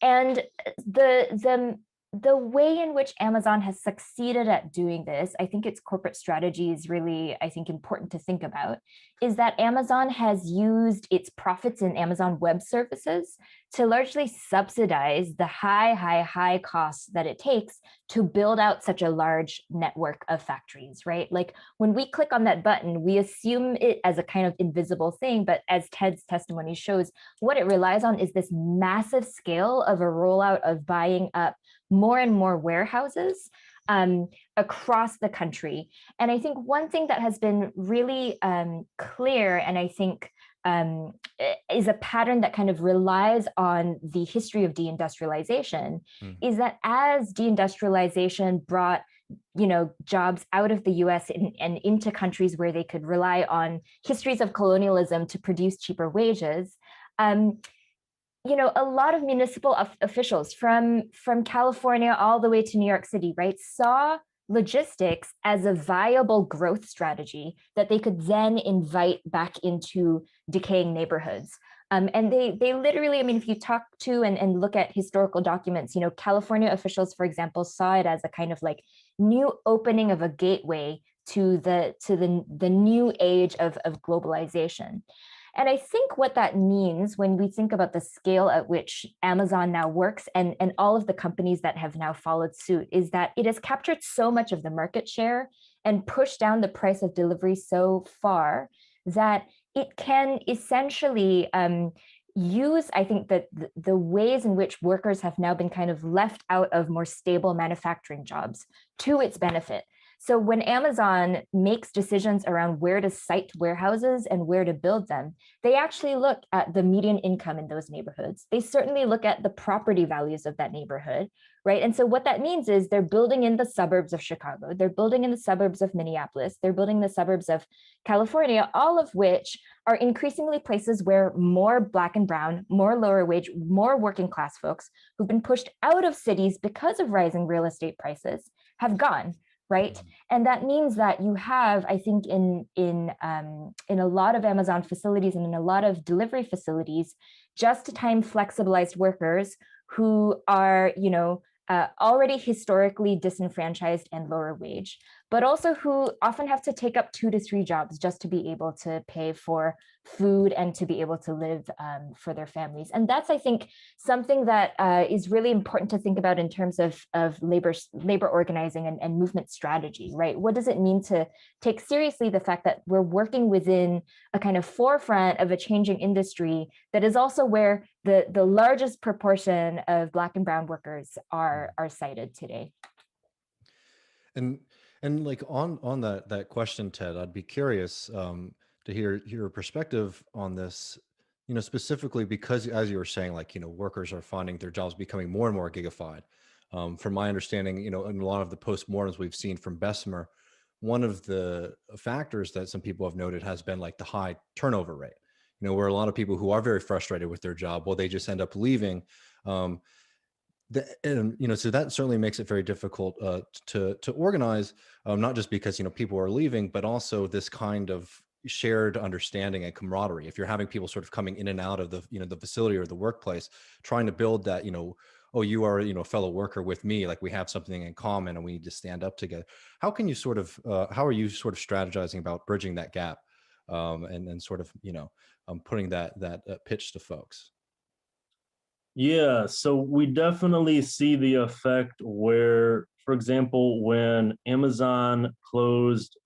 And the way in which Amazon has succeeded at doing this, I think its corporate strategy is really, important to think about, is that Amazon has used its profits in Amazon Web Services to largely subsidize the high costs that it takes to build out such a large network of factories, right? Like when we click on that button, we assume it as a kind of invisible thing, but as Ted's testimony shows, what it relies on is this massive scale of a rollout of buying up more and more warehouses across the country. And I think one thing that has been really clear, and I think is a pattern that kind of relies on the history of deindustrialization, is that as deindustrialization brought jobs out of the US and into countries where they could rely on histories of colonialism to produce cheaper wages, a lot of municipal officials from California all the way to New York City, right, saw logistics as a viable growth strategy that they could then invite back into decaying neighborhoods. And they literally, if you talk to and look at historical documents, California officials, for example, saw it as a kind of new opening of a gateway to the new age of globalization. And I think what that means when we think about the scale at which Amazon now works and all of the companies that have now followed suit is that it has captured so much of the market share and pushed down the price of delivery so far that it can essentially use, I think, that the ways in which workers have now been kind of left out of more stable manufacturing jobs to its benefit. So when Amazon makes decisions around where to site warehouses and where to build them, they actually look at the median income in those neighborhoods. They certainly look at the property values of that neighborhood, right? And so what that means is they're building in the suburbs of Chicago, they're building in the suburbs of Minneapolis, they're building in the suburbs of California, all of which are increasingly places where more Black and brown, more lower wage, more working class folks who've been pushed out of cities because of rising real estate prices have gone. Right. And that means that you have, I think, in a lot of Amazon facilities and in a lot of delivery facilities, just-in-time flexibilized workers who are, already historically disenfranchised and lower wage, but also who often have to take up 2 to 3 jobs just to be able to pay for food and to be able to live for their families. And that's, I think, something that is really important to think about in terms of labor organizing and movement strategy, right? What does it mean to take seriously the fact that we're working within a kind of forefront of a changing industry that is also where the largest proportion of Black and brown workers are cited today? And like on that question, Ted, I'd be curious to hear your perspective on this, specifically because, as you were saying, like, workers are finding their jobs becoming more and more gigified. From my understanding, in a lot of the postmortems we've seen from Bessemer, one of the factors that some people have noted has been like the high turnover rate, where a lot of people who are very frustrated with their job, well, they just end up leaving. So that certainly makes it very difficult to organize, not just because people are leaving, but also this kind of shared understanding and camaraderie. If you're having people sort of coming in and out of the the facility or the workplace, trying to build that oh, you are a fellow worker with me, like we have something in common and we need to stand up together. How can you how are you sort of strategizing about bridging that gap and sort of putting that pitch to folks? Yeah, so we definitely see the effect where, for example, when Amazon closed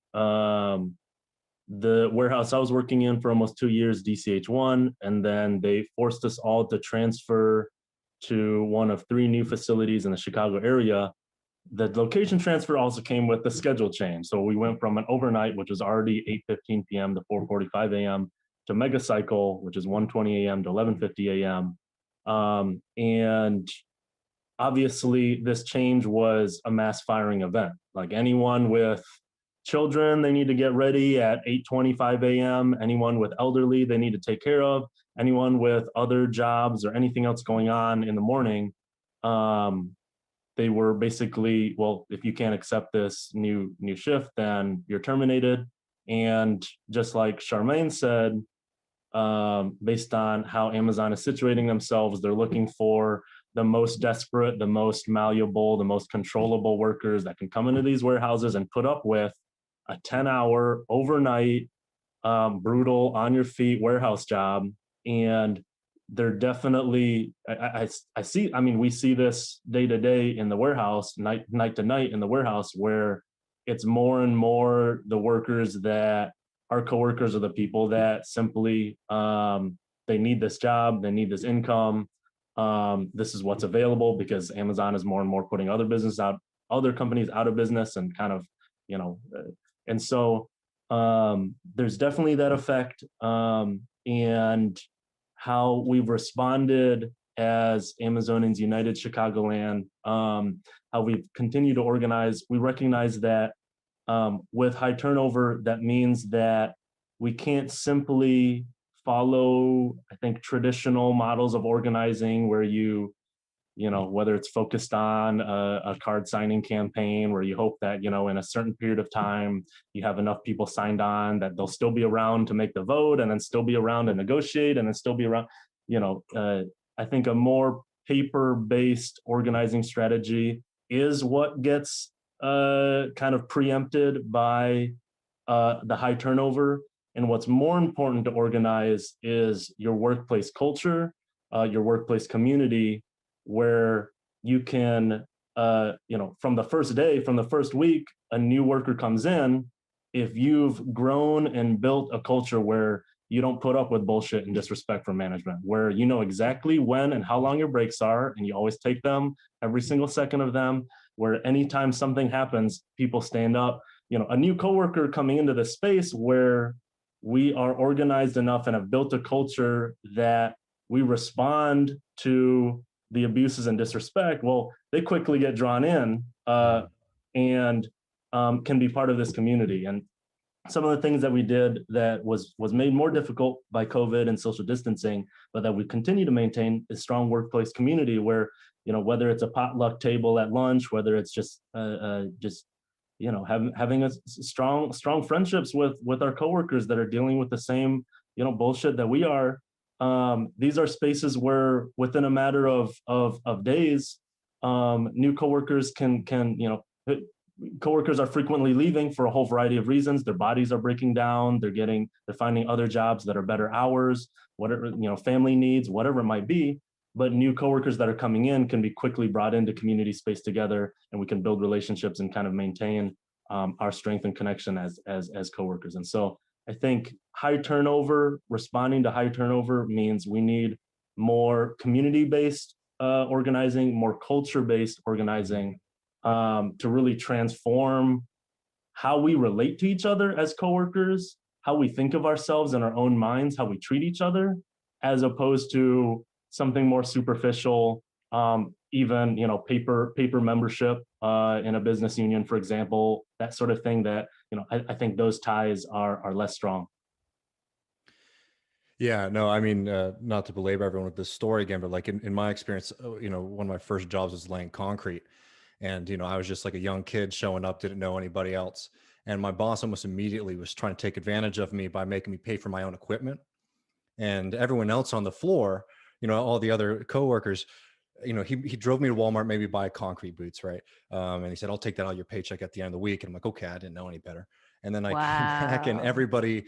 the warehouse I was working in for almost 2 years, DCH1, and then they forced us all to transfer to one of 3 new facilities in the Chicago area. The location transfer also came with the schedule change. So we went from an overnight, which was already 8:15 p.m. to 4:45 a.m., to mega cycle, which is 1:20 a.m. to 11:50 a.m. And obviously this change was a mass firing event. Like anyone with children, they need to get ready at 8:25 a.m. Anyone with elderly, they need to take care of. Anyone with other jobs or anything else going on in the morning, they were basically, well, if you can't accept this new shift, then you're terminated. And just like Charmaine said, based on how Amazon is situating themselves, they're looking for the most desperate, the most malleable, the most controllable workers that can come into these warehouses and put up with a 10-hour overnight, brutal, on your feet warehouse job. And they're definitely, we see this day to day in the warehouse, night to night in the warehouse, where it's more and more the workers that our coworkers are the people that simply, they need this job, they need this income. This is what's available because Amazon is more and more putting other companies out of business and kind of, and so there's definitely that effect. And how we've responded as Amazonians United Chicagoland, how we've continued to organize. We recognize that with high turnover, that means that we can't simply follow, I think, traditional models of organizing where whether it's focused on a card signing campaign where you hope that, in a certain period of time, you have enough people signed on that they'll still be around to make the vote and then still be around to negotiate and then still be around, I think a more paper-based organizing strategy is what gets kind of preempted by the high turnover. And what's more important to organize is your workplace culture, your workplace community, where you can, from the first day, from the first week, a new worker comes in, if you've grown and built a culture where you don't put up with bullshit and disrespect from management, where you know exactly when and how long your breaks are, and you always take them, every single second of them, where anytime something happens, people stand up. A new coworker coming into the space where we are organized enough and have built a culture that we respond to the abuses and disrespect, well, they quickly get drawn in and can be part of this community. And some of the things that we did that was made more difficult by COVID and social distancing, but that we continue to maintain is strong workplace community where, whether it's a potluck table at lunch, whether it's just having a strong friendships with our coworkers that are dealing with the same, bullshit that we are. These are spaces where within a matter of days, new coworkers coworkers are frequently leaving for a whole variety of reasons. Their bodies are breaking down. They're finding other jobs that are better hours, whatever, family needs, whatever it might be. But new coworkers that are coming in can be quickly brought into community space together, and we can build relationships and kind of maintain our strength and connection as coworkers. And so I think high turnover, responding to high turnover means we need more community-based organizing, more culture-based organizing to really transform how we relate to each other as coworkers, how we think of ourselves in our own minds, how we treat each other, as opposed to something more superficial, even paper membership in a business union, for example, that sort of thing that I think those ties are less strong. Yeah, no, I mean, not to belabor everyone with this story again, but like in my experience, one of my first jobs was laying concrete. And, I was just like a young kid showing up, didn't know anybody else. And my boss almost immediately was trying to take advantage of me by making me pay for my own equipment. And everyone else on the floor, all the other coworkers, he drove me to Walmart, maybe buy concrete boots, right? And he said, I'll take that out of your paycheck at the end of the week. And I'm like, okay, I didn't know any better. And then I came back and everybody,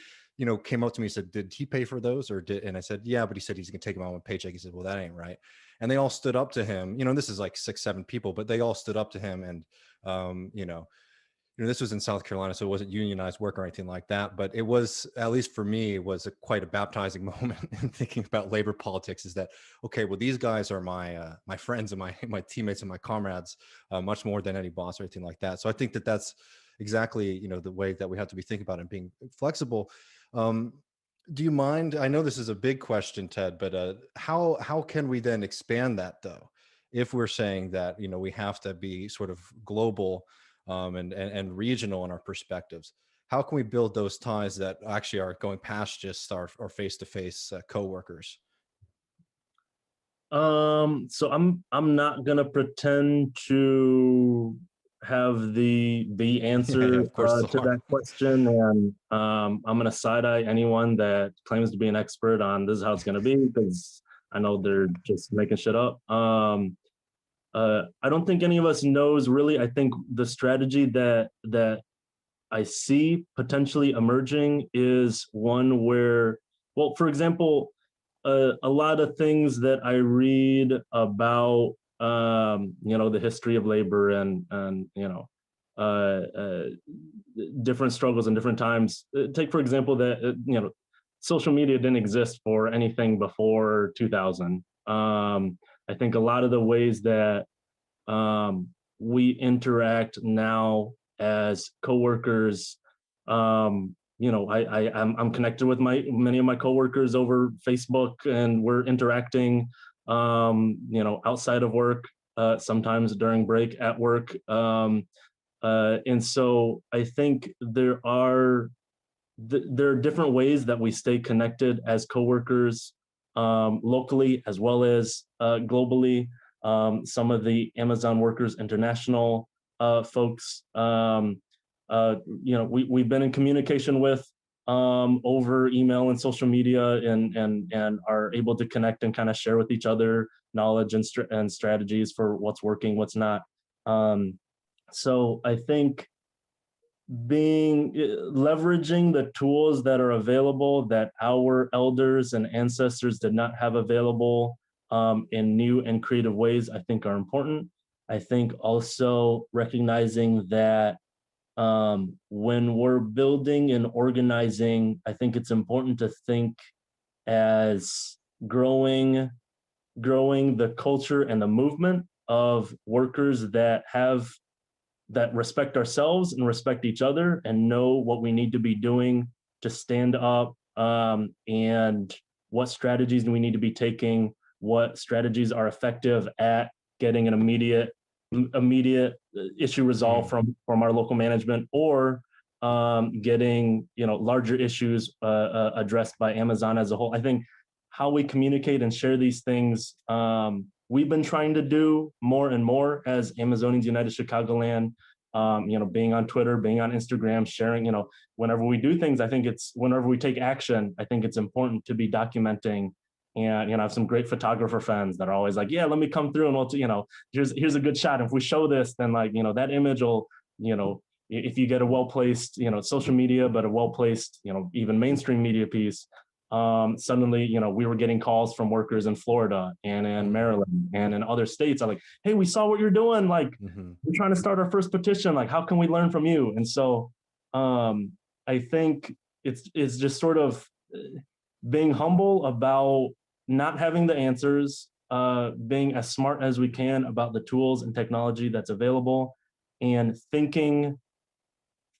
came up to me and said, did he pay for those and I said, yeah, but he said he's gonna take them out of my paycheck. He said, well, that ain't right. And they all stood up to him. This is like 6-7 people, but they all stood up to him. And, this was in South Carolina, so it wasn't unionized work or anything like that. But it was, at least for me, was quite a baptizing moment in thinking about labor politics. Is that okay? Well, these guys are my friends and my teammates and my comrades, much more than any boss or anything like that. So I think that's exactly the way that we have to be thinking about it and being flexible. Do you mind? I know this is a big question, Ted, but how can we then expand that though, if we're saying that we have to be sort of global and regional in our perspectives? How can we build those ties that actually are going past just our face-to-face coworkers? So I'm not gonna pretend to have the answer to that question, and I'm gonna side-eye anyone that claims to be an expert on this is how it's gonna be, because I know they're just making shit up. I don't think any of us knows really. I think the strategy that I see potentially emerging is one where, well, for example, a lot of things that I read about, the history of labor and different struggles in different times. Take, for example, that, social media didn't exist for anything before 2000. I think a lot of the ways that we interact now as coworkers, I'm connected with many of my coworkers over Facebook, and we're interacting, outside of work, sometimes during break at work. And so I think there are different ways that we stay connected as coworkers, locally as well as globally. Some of the Amazon Workers International folks, we've been in communication with over email and social media, and are able to connect and kind of share with each other knowledge and strategies for what's working, what's not. So I think leveraging the tools that are available that our elders and ancestors did not have available in new and creative ways, I think are important. I think also recognizing that when we're building and organizing, I think it's important to think as growing the culture and the movement of workers that respect ourselves and respect each other and know what we need to be doing to stand up, and what strategies do we need to be taking, what strategies are effective at getting an immediate issue resolved from our local management, or getting larger issues addressed by Amazon as a whole. I think how we communicate and share these things, we've been trying to do more and more as Amazonians United Chicagoland, being on Twitter, being on Instagram, sharing, whenever we do things, I think whenever we take action, I think it's important to be documenting. And, I have some great photographer friends that are always like, yeah, let me come through and we'll, here's a good shot. If we show this, then that image will, if you get a well-placed, social media, but a well-placed, even mainstream media piece, suddenly, we were getting calls from workers in Florida and in Maryland and in other states. I'm like, hey, we saw what you're doing. Like, we're trying to start our first petition. Like, how can we learn from you? And so I think it's just sort of being humble about not having the answers, being as smart as we can about the tools and technology that's available, and thinking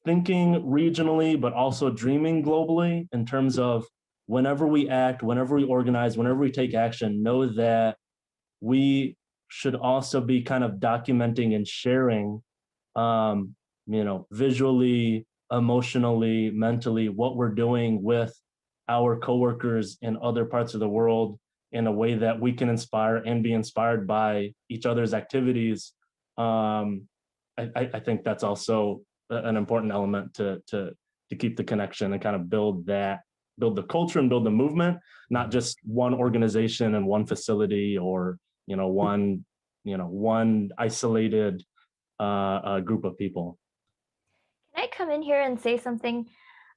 regionally, but also dreaming globally in terms of whenever we act, whenever we organize, whenever we take action, know that we should also be kind of documenting and sharing, visually, emotionally, mentally, what we're doing with our coworkers in other parts of the world in a way that we can inspire and be inspired by each other's activities. I think that's also an important element to keep the connection and kind of build the culture and build the movement, not just one organization and one facility or one isolated group of people. Can I come in here and say something?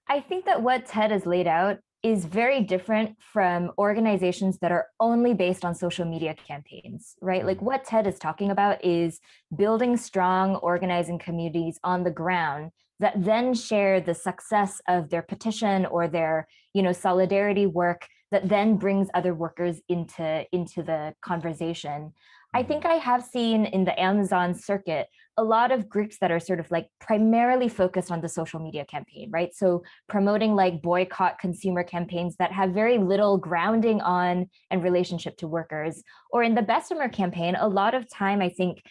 I think that what Ted has laid out is very different from organizations that are only based on social media campaigns, right? Like what Ted is talking about is building strong organizing communities on the ground that then share the success of their petition or their, solidarity work that then brings other workers into the conversation. I think I have seen in the Amazon circuit a lot of groups that are sort of like primarily focused on the social media campaign, right? So promoting like boycott consumer campaigns that have very little grounding on and relationship to workers. Or in the Bessemer campaign, a lot of time I think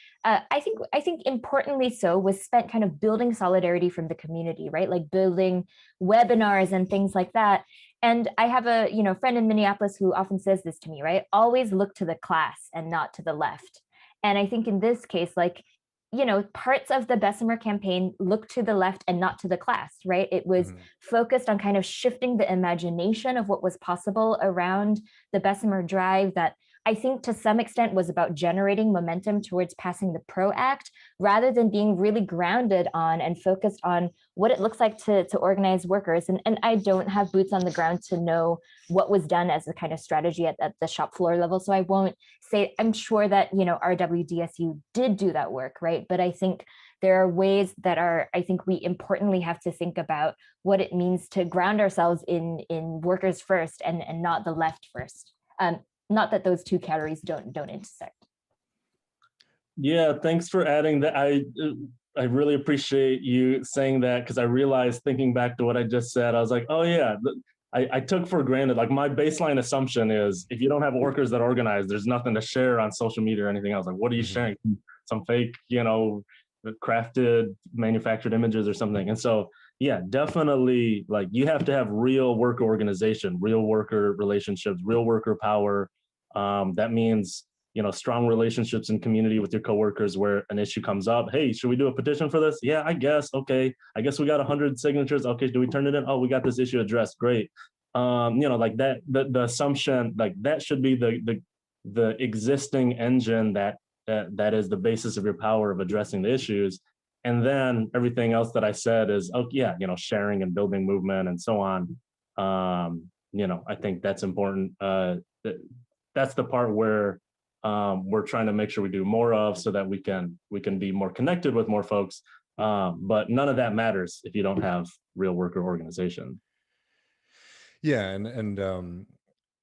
importantly so was spent kind of building solidarity from the community, right? Like building webinars and things like that. And I have a friend in Minneapolis who often says this to me, right? Always look to the class and not to the left. And I think in this case, like, parts of the Bessemer campaign look to the left and not to the class, right? It was focused on kind of shifting the imagination of what was possible around the Bessemer Drive that I think to some extent was about generating momentum towards passing the PRO Act rather than being really grounded on and focused on what it looks like to organize workers. And I don't have boots on the ground to know what was done as a kind of strategy at the shop floor level. So I won't say, I'm sure that, RWDSU did do that work, right? But I think there are ways that I think we importantly have to think about what it means to ground ourselves in workers first and not the left first. Not that those two categories don't intersect. Yeah, thanks for adding that. I really appreciate you saying that, because I realized thinking back to what I just said, I was like, oh yeah, I took for granted, like my baseline assumption is if you don't have workers that organize, there's nothing to share on social media or anything else. Like, what are you sharing? Some fake, crafted, manufactured images or something. And so, yeah, definitely, like you have to have real worker organization, real worker relationships, real worker power. That means, strong relationships in community with your coworkers where an issue comes up. Hey, should we do a petition for this? Yeah, I guess. Okay. I guess we got 100 signatures. Okay. Do we turn it in? Oh, we got this issue addressed. Great. Like that, the assumption, like that should be the existing engine that is the basis of your power of addressing the issues. And then everything else that I said is, oh yeah, sharing and building movement and so on. I think that's important. That's the part where we're trying to make sure we do more of, so that we can be more connected with more folks. But none of that matters if you don't have real worker organization. Yeah, and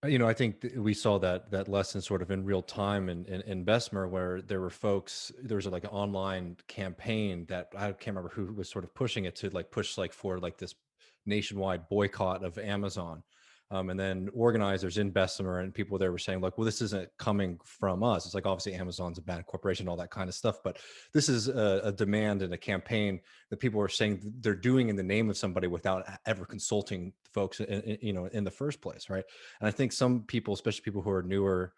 I think we saw that lesson sort of in real time in Bessemer, where there were folks. There was like an online campaign that I can't remember who was sort of pushing it to like push like for like this nationwide boycott of Amazon. And then organizers in Bessemer and people there were saying, like, well, this isn't coming from us. It's like, obviously Amazon's a bad corporation, all that kind of stuff. But this is a demand and a campaign that people are saying they're doing in the name of somebody without ever consulting folks, in the first place, right? And I think some people, especially people who are newer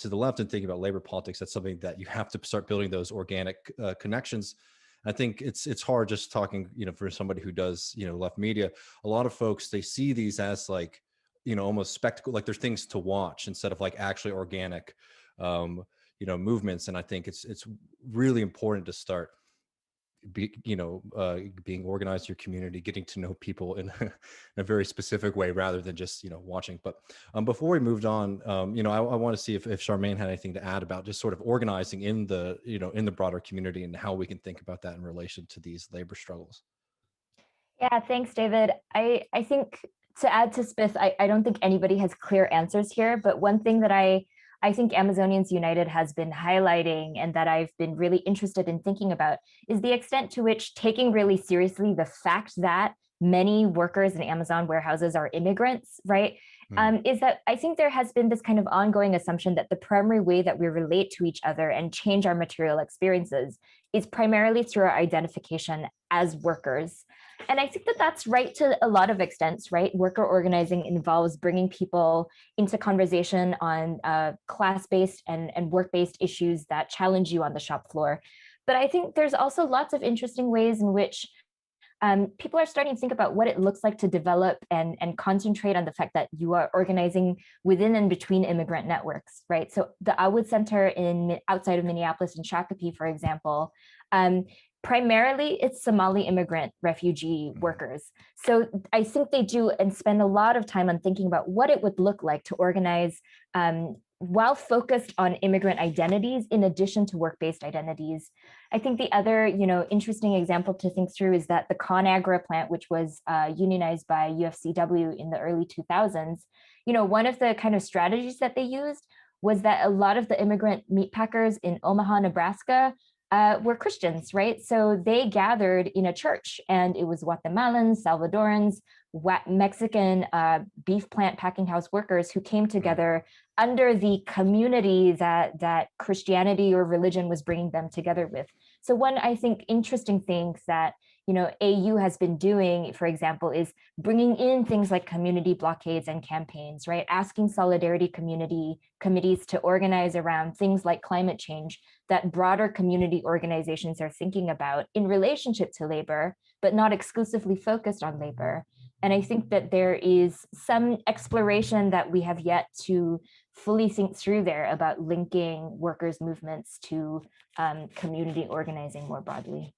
to the left and thinking about labor politics, that's something that you have to start building those organic connections. I think it's hard just talking, for somebody who does, left media. A lot of folks, they see these as like, almost spectacle, like there's things to watch instead of like actually organic, movements. And I think it's really important to start being organized in your community, getting to know people in a very specific way rather than just watching. But before we moved on, I want to see if Charmaine had anything to add about just sort of organizing in the in the broader community and how we can think about that in relation to these labor struggles. Yeah, thanks, David. I think to add to Smith, I don't think anybody has clear answers here, but one thing that I think Amazonians United has been highlighting and that I've been really interested in thinking about is the extent to which taking really seriously the fact that many workers in Amazon warehouses are immigrants, right? Is that I think there has been this kind of ongoing assumption that the primary way that we relate to each other and change our material experiences is primarily through our identification as workers. And I think that that's right to a lot of extents, right? Worker organizing involves bringing people into conversation on class-based and work-based issues that challenge you on the shop floor. But I think there's also lots of interesting ways in which people are starting to think about what it looks like to develop and concentrate on the fact that you are organizing within and between immigrant networks, right? So the Awood Center outside of Minneapolis in Shakopee, for example, primarily it's Somali immigrant refugee workers. So I think they do and spend a lot of time on thinking about what it would look like to organize while focused on immigrant identities in addition to work-based identities. I think the other interesting example to think through is that the ConAgra plant, which was unionized by UFCW in the early 2000s, one of the kind of strategies that they used was that a lot of the immigrant meat packers in Omaha, Nebraska were Christians, right? So they gathered in a church, and it was Guatemalans, Salvadorans, Mexican beef plant packing house workers who came together under the community that Christianity or religion was bringing them together with. So one, I think, interesting thing that AU has been doing, for example, is bringing in things like community blockades and campaigns, right? Asking solidarity committees to organize around things like climate change that broader community organizations are thinking about in relationship to labor, but not exclusively focused on labor. And I think that there is some exploration that we have yet to fully think through there about linking workers' movements to community organizing more broadly.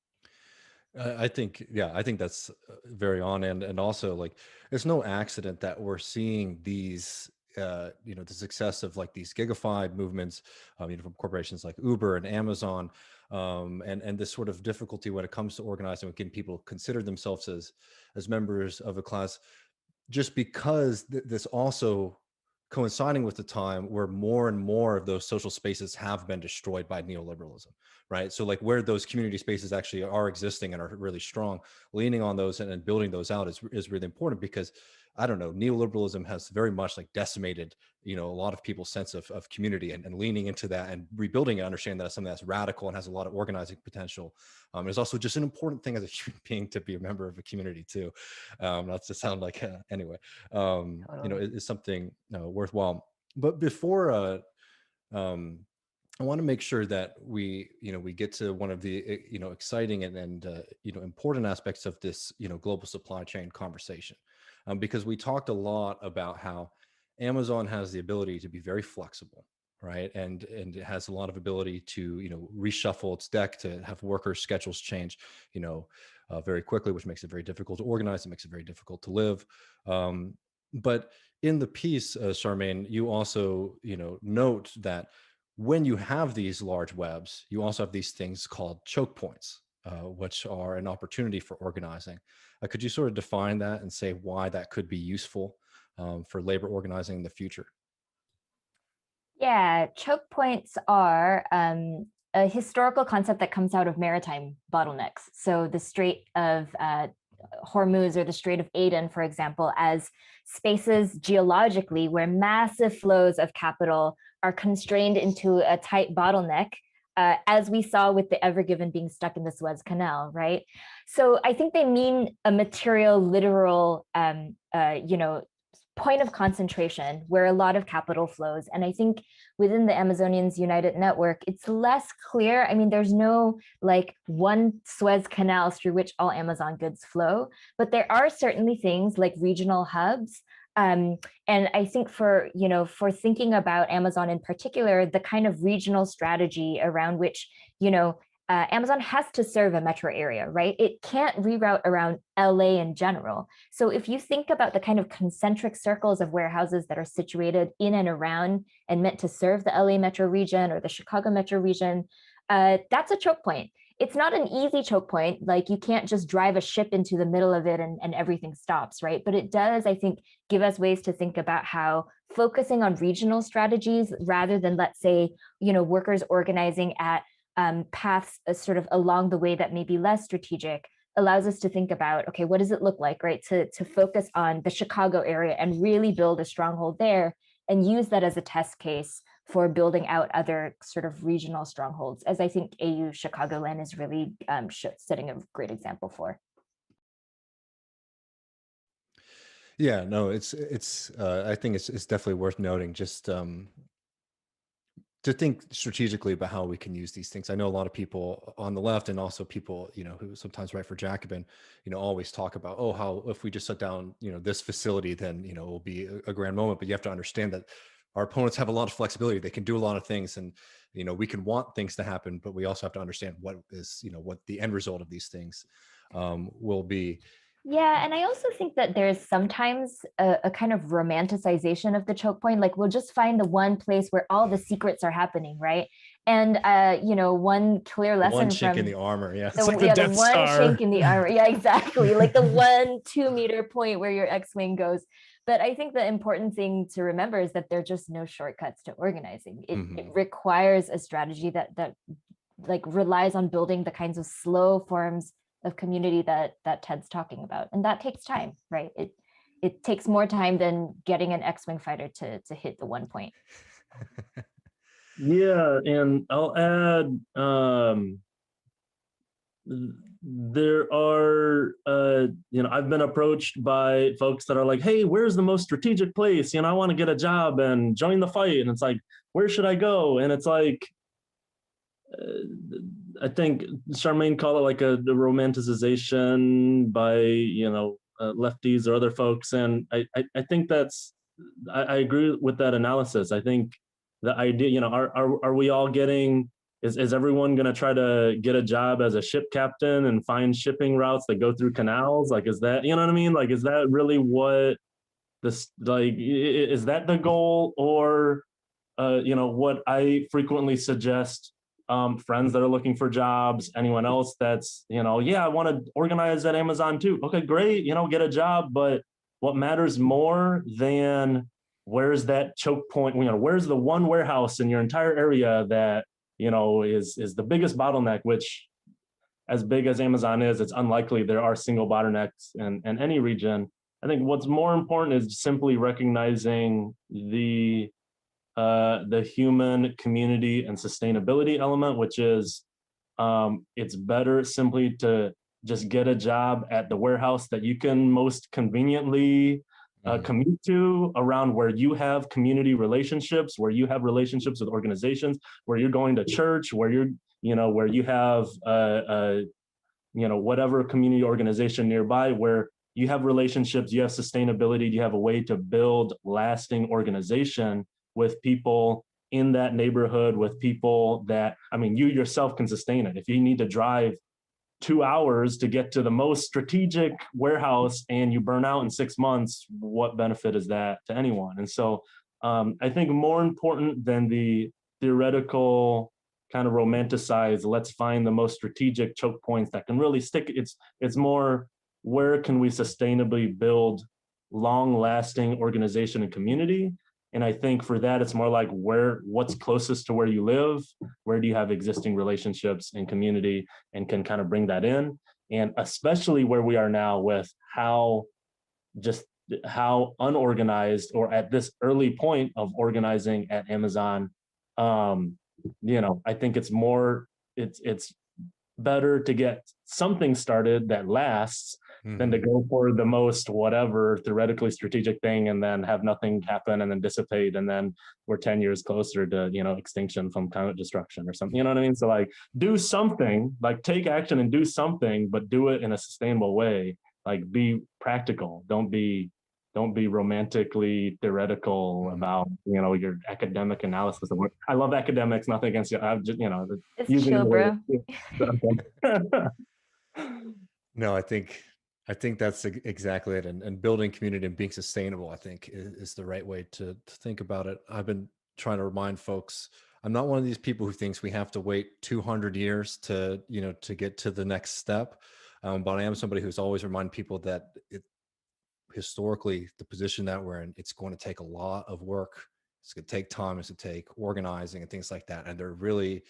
I think that's very on, and also like it's no accident that we're seeing these the success of like these gigafied movements, from corporations like Uber and Amazon, and this sort of difficulty when it comes to organizing, when people consider themselves as members of a class, just because this also coinciding with the time where more and more of those social spaces have been destroyed by neoliberalism, right? So like where those community spaces actually are existing and are really strong, leaning on those and building those out is really important, because I don't know, neoliberalism has very much like decimated, a lot of people's sense of community, and leaning into that and rebuilding it, understanding that it's something that's radical and has a lot of organizing potential. Is also just an important thing as a human being to be a member of a community too. Not to sound like, anyway, is something worthwhile. But before, I want to make sure that we get to one of the, exciting and important aspects of this, global supply chain conversation. Because we talked a lot about how Amazon has the ability to be very flexible, right? And it has a lot of ability to, reshuffle its deck, to have workers' schedules change, very quickly, which makes it very difficult to organize. It makes it very difficult to live. But in the piece, Charmaine, you also, note that when you have these large webs, you also have these things called choke points, which are an opportunity for organizing. Could you sort of define that and say why that could be useful for labor organizing in the future? Yeah, choke points are a historical concept that comes out of maritime bottlenecks. So the Strait of Hormuz or the Strait of Aden, for example, as spaces geologically where massive flows of capital are constrained into a tight bottleneck, as we saw with the Ever Given being stuck in the Suez Canal, right? So I think they mean a material, literal, point of concentration where a lot of capital flows. And I think within the Amazonians United Network, it's less clear. I mean, there's no like one Suez Canal through which all Amazon goods flow, but there are certainly things like regional hubs. And I think for thinking about Amazon in particular, the kind of regional strategy around which, Amazon has to serve a metro area, right? It can't reroute around LA in general. So if you think about the kind of concentric circles of warehouses that are situated in and around and meant to serve the LA metro region or the Chicago metro region, that's a choke point. It's not an easy choke point. Like you can't just drive a ship into the middle of it and everything stops, right? But it does, I think, give us ways to think about how focusing on regional strategies rather than, let's say, workers organizing at paths sort of along the way that may be less strategic allows us to think about, okay, what does it look like, right? To focus on the Chicago area and really build a stronghold there and use that as a test case for building out other sort of regional strongholds, as I think AU Chicagoland is really setting a great example for. Yeah, no, it's I think it's definitely worth noting just to think strategically about how we can use these things. I know a lot of people on the left and also people, who sometimes write for Jacobin, always talk about, oh, how if we just shut down, this facility, then, it will be a grand moment. But you have to understand that our opponents have a lot of flexibility. They can do a lot of things, and, we can want things to happen, but we also have to understand what is, what the end result of these things will be. Yeah, and I also think that there's sometimes a kind of romanticization of the choke point. Like we'll just find the one place where all the secrets are happening, right? And one clear lesson one chink from in the armor, yeah. It's like the Death one Star. chink in the armor, yeah, exactly. Like the 1 2-meter point where your X-wing goes. But I think the important thing to remember is that there are just no shortcuts to organizing. It requires a strategy that like relies on building the kinds of slow forms of community that Ted's talking about, and that takes time, right? It takes more time than getting an X-wing fighter to hit the 1 point. Yeah, and I'll add, there are, I've been approached by folks that are like, hey, where's the most strategic place? I want to get a job and join the fight. And it's like, where should I go? And it's like, I think Charmaine called it like a romanticization by, lefties or other folks. And I think I agree with that analysis. I think the idea, are we all getting, is everyone going to try to get a job as a ship captain and find shipping routes that go through canals? Like, is that, you know what I mean? Like, is that really what this, like, is that the goal? Or, what I frequently suggest, friends that are looking for jobs, anyone else that's, yeah, I want to organize at Amazon too. Okay, great, get a job. But what matters more than where's that choke point, where's the one warehouse in your entire area that, is the biggest bottleneck, which as big as Amazon is, it's unlikely there are single bottlenecks in any region. I think what's more important is simply recognizing the human, community, and sustainability element, which is it's better simply to just get a job at the warehouse that you can most conveniently commute to, around where you have community relationships, where you have relationships with organizations, where you're going to church, where where you have whatever community organization nearby, where you have relationships, you have sustainability, you have a way to build lasting organization with people in that neighborhood, with people that, you yourself can sustain it. If you need to drive 2 hours to get to the most strategic warehouse and you burn out in 6 months, what benefit is that to anyone? And so I think more important than the theoretical kind of romanticized, let's find the most strategic choke points that can really stick. It's more, where can we sustainably build long-lasting organization and community? And I think for that, it's more like what's closest to where you live, where do you have existing relationships and community and can kind of bring that in. And especially where we are now with how unorganized, or at this early point of organizing at Amazon, I think it's better to get something started that lasts than to go for the most whatever theoretically strategic thing and then have nothing happen and then dissipate, and then we're 10 years closer to extinction from climate destruction or something. You know what I mean? So like, do something, like take action and do something, but do it in a sustainable way. Like, be practical. Don't be romantically theoretical about your academic analysis of work. I love academics, nothing against you. I'm just it's chill, bro. No, I think that's exactly it. And building community and being sustainable, I think, is the right way to think about it. I've been trying to remind folks, I'm not one of these people who thinks we have to wait 200 years to get to the next step. But I am somebody who's always reminded people that historically, the position that we're in, it's going to take a lot of work. It's going to take time. It's going to take organizing and things like that. And they're really,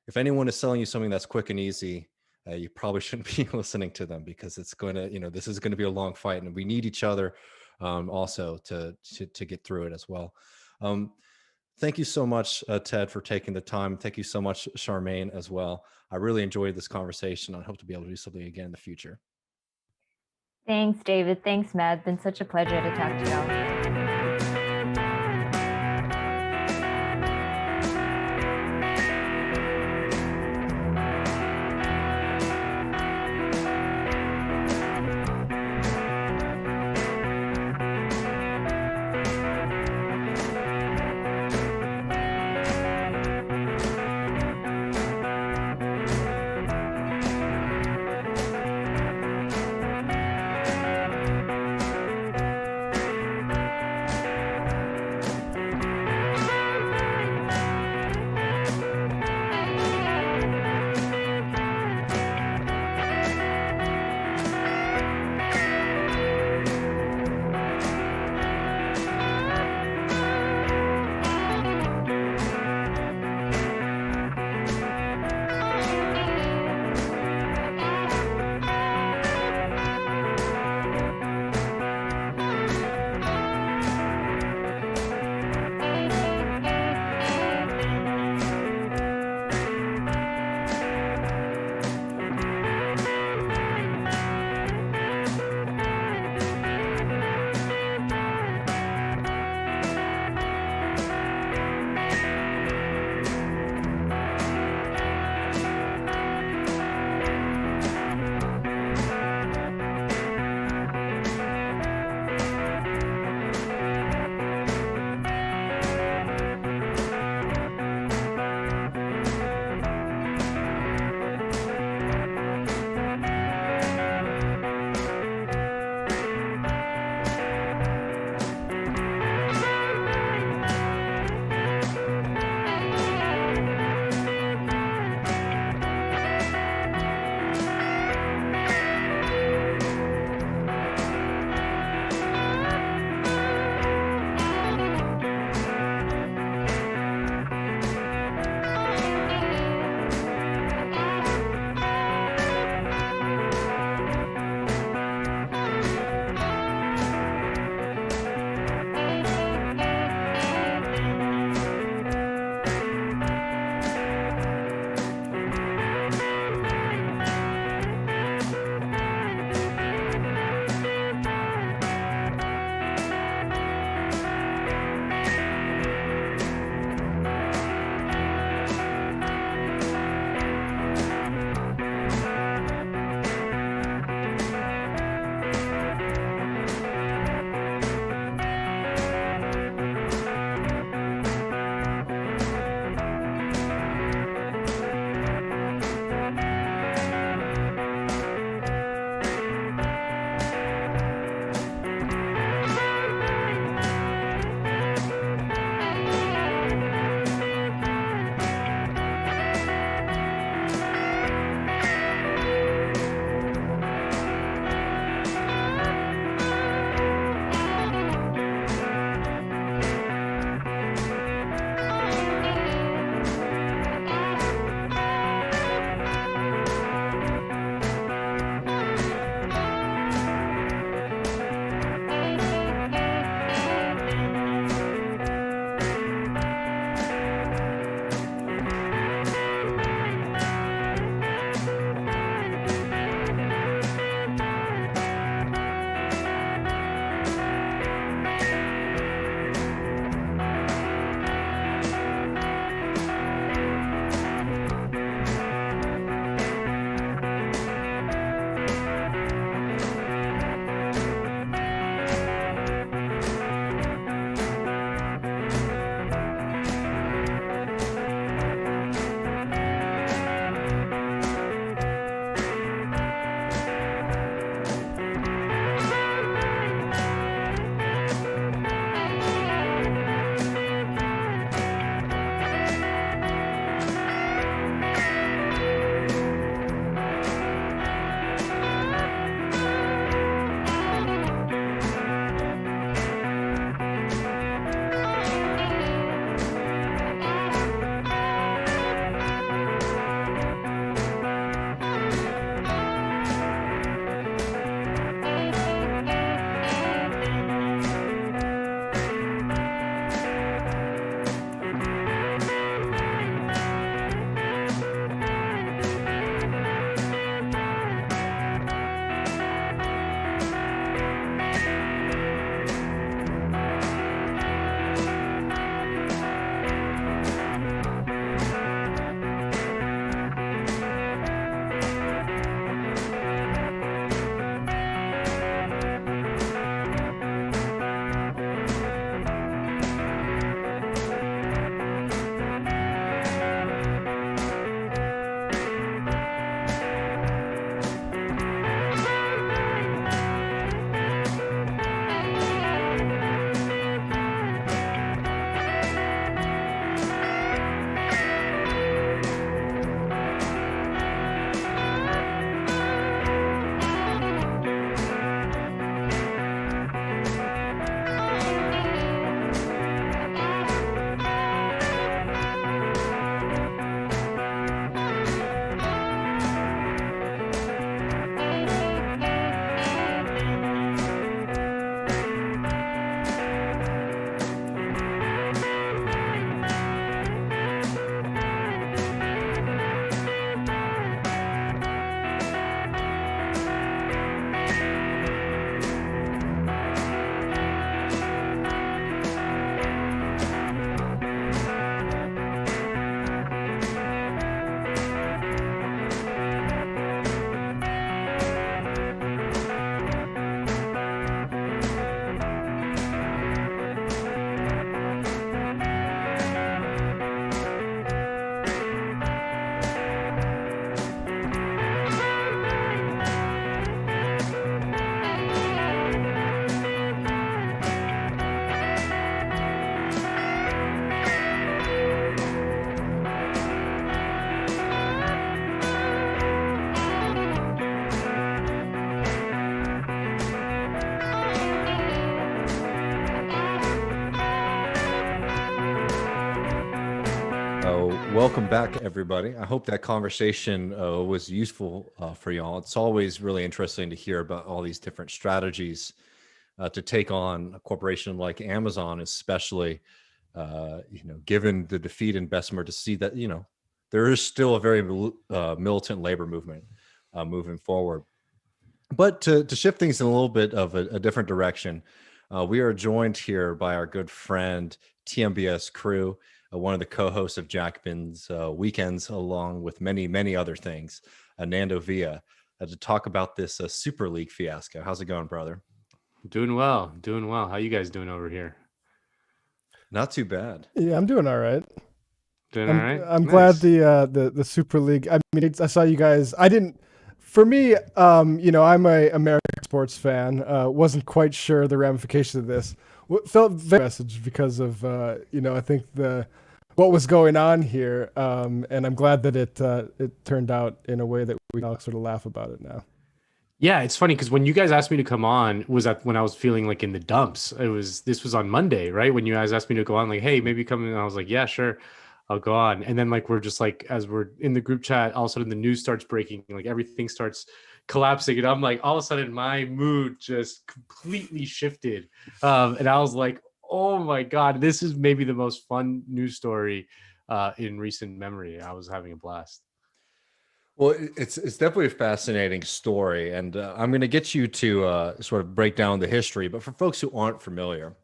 if anyone is selling you something that's quick and easy, you probably shouldn't be listening to them, because it's going to, this is going to be a long fight, and we need each other also to get through it as well. Thank you so much, Ted, for taking the time. Thank you so much, Charmaine, as well. I really enjoyed this conversation. I hope to be able to do something again in the future. Thanks, David. Thanks, Matt. It's been such a pleasure to talk to y'all. Welcome back, everybody. I hope that conversation was useful for y'all. It's always really interesting to hear about all these different strategies to take on a corporation like Amazon, especially, given the defeat in Bessemer, to see that, there is still a very militant labor movement moving forward. But to shift things in a little bit of a different direction, we are joined here by our good friend, TMBS crew, one of the co-hosts of Jackman's Weekends, along with many, many other things, Nando Vila, to talk about this Superleague fiasco. How's it going, brother? Doing well. How you guys doing over here? Not too bad. Yeah, I'm doing all right. Doing all right? I'm Nice. glad the Super League. I mean, I saw you guys. I didn't. For me, I'm a American sports fan. Wasn't quite sure the ramifications of this. Felt very message because of I think what was going on here, and I'm glad that it turned out in a way that we can all sort of laugh about it now. Yeah, it's funny because when you guys asked me to come on, was that when I was feeling like in the dumps. This was on Monday, right? When you guys asked me to go on, like, hey, maybe come in. And I was like, yeah, sure, I'll go on. And then we're just as we're in the group chat, all of a sudden the news starts breaking, everything starts collapsing, and I'm like, all of a sudden my mood just completely shifted, and I was like, oh my God, this is maybe the most fun news story in recent memory. I was having a blast. Well, it's definitely a fascinating story, and I'm going to get you to sort of break down the history. But for folks who aren't familiar,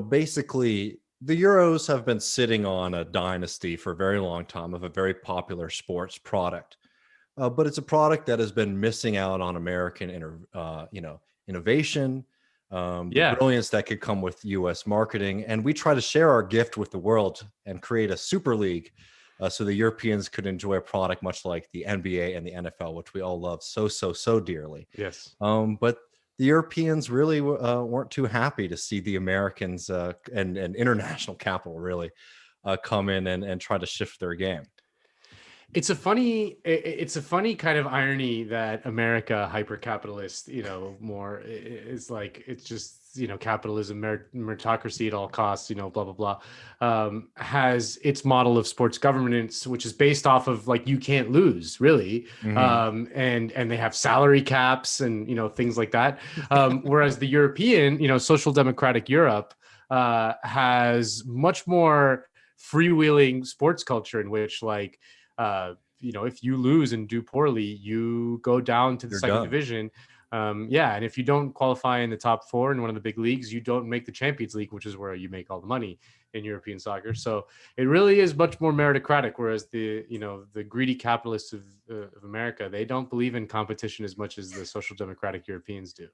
basically the Euros have been sitting on a dynasty for a very long time of a very popular sports product, but it's a product that has been missing out on American innovation, the brilliance that could come with U.S. marketing, and we try to share our gift with the world and create a super league. So the Europeans could enjoy a product much like the NBA and the NFL, which we all love so dearly. Yes. But the Europeans really weren't too happy to see the Americans and international capital really come in and try to shift their game. It's a funny kind of irony that America, hyper-capitalist, more is it's just, capitalism, meritocracy at all costs, blah, blah, blah, has its model of sports governance, which is based off of you can't lose really. Mm-hmm. And they have salary caps and, things like that. Whereas the European, social democratic Europe has much more freewheeling sports culture in which if you lose and do poorly, you go down to the second division. And if you don't qualify in the top four in one of the big leagues, you don't make the Champions League, which is where you make all the money in European soccer. So it really is much more meritocratic. Whereas the greedy capitalists of America, they don't believe in competition as much as the social democratic Europeans do.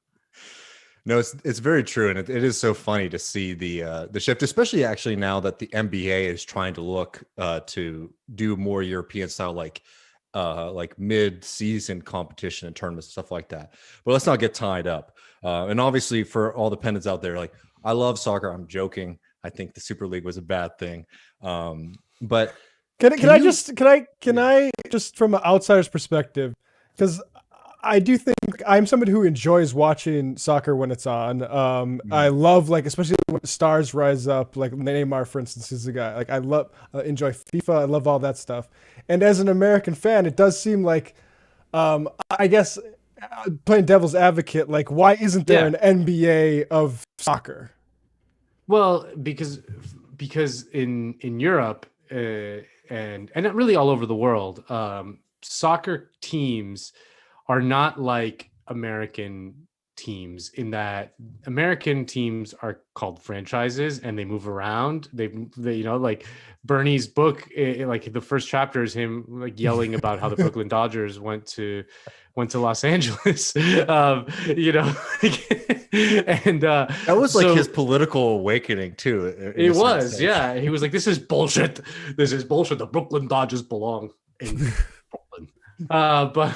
No, it's very true, and it is so funny to see the shift, especially actually now that the NBA is trying to look to do more European style, like mid-season competition and tournaments and stuff like that. But let's not get tied up. And obviously, for all the pundits out there, I love soccer. I'm joking. I think the Super League was a bad thing. But can I just from an outsider's perspective, because I do think I'm somebody who enjoys watching soccer when it's on. I love especially when stars rise up, like Neymar, for instance, is a guy. I love enjoy FIFA. I love all that stuff. And as an American fan, it does seem I guess playing devil's advocate, why isn't there an NBA of soccer? Well, because in Europe and really all over the world, soccer teams are not like American teams in that American teams are called franchises and they move around. They Bernie's book, the first chapter is him yelling about how the Brooklyn Dodgers went to Los Angeles. And that was his political awakening too. It was, yeah. He was like, "This is bullshit. This is bullshit. The Brooklyn Dodgers belong in Brooklyn." But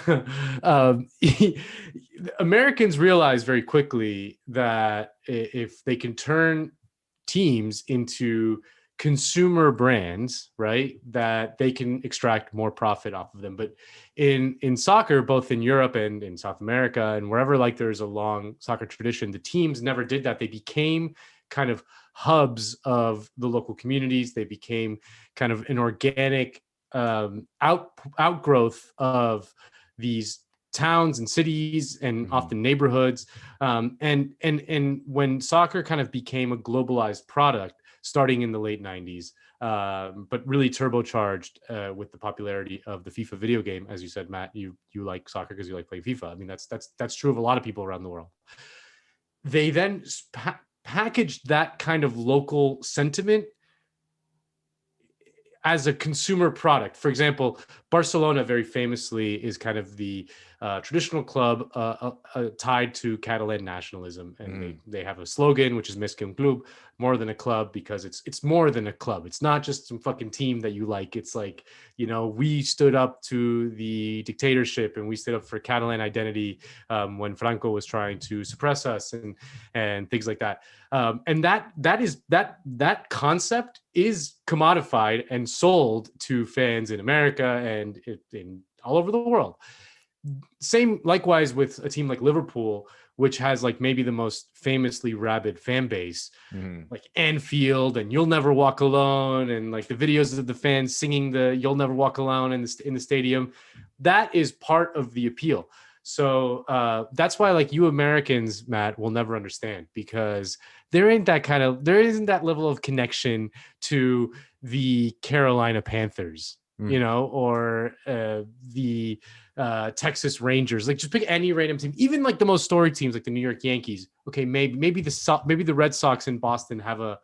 Americans realize very quickly that if they can turn teams into consumer brands, right, that they can extract more profit off of them. But in soccer, both in Europe and in South America and wherever there's a long soccer tradition, the teams never did that. They became kind of hubs of the local communities. They became kind of an organic outgrowth of these towns and cities and often neighborhoods. And when soccer kind of became a globalized product starting in the late 90s, but really turbocharged with the popularity of the FIFA video game, as you said, Matt, you like soccer because you like playing FIFA. I mean, that's true of a lot of people around the world. They then packaged that kind of local sentiment as a consumer product. For example, Barcelona very famously is kind of the traditional club tied to Catalan nationalism, and they have a slogan which is "Més que un club," more than a club, because it's more than a club. It's not just some fucking team that you like. It's like, you know, we stood up to the dictatorship and we stood up for Catalan identity when Franco was trying to suppress us and things like that. And that concept is commodified and sold to fans in America and in all over the world. Same likewise with a team like Liverpool, which has like maybe the most famously rabid fan base, like Anfield and "You'll Never Walk Alone," and like the videos of the fans singing the "You'll Never Walk Alone" in the stadium. That is part of the appeal. So that's why like you Americans, Matt, will never understand, because there isn't that level of connection to the Carolina Panthers, you know, or the Texas Rangers. Like, just pick any random team, even like the most storied teams like the New York Yankees. Okay, maybe the Red Sox in Boston have a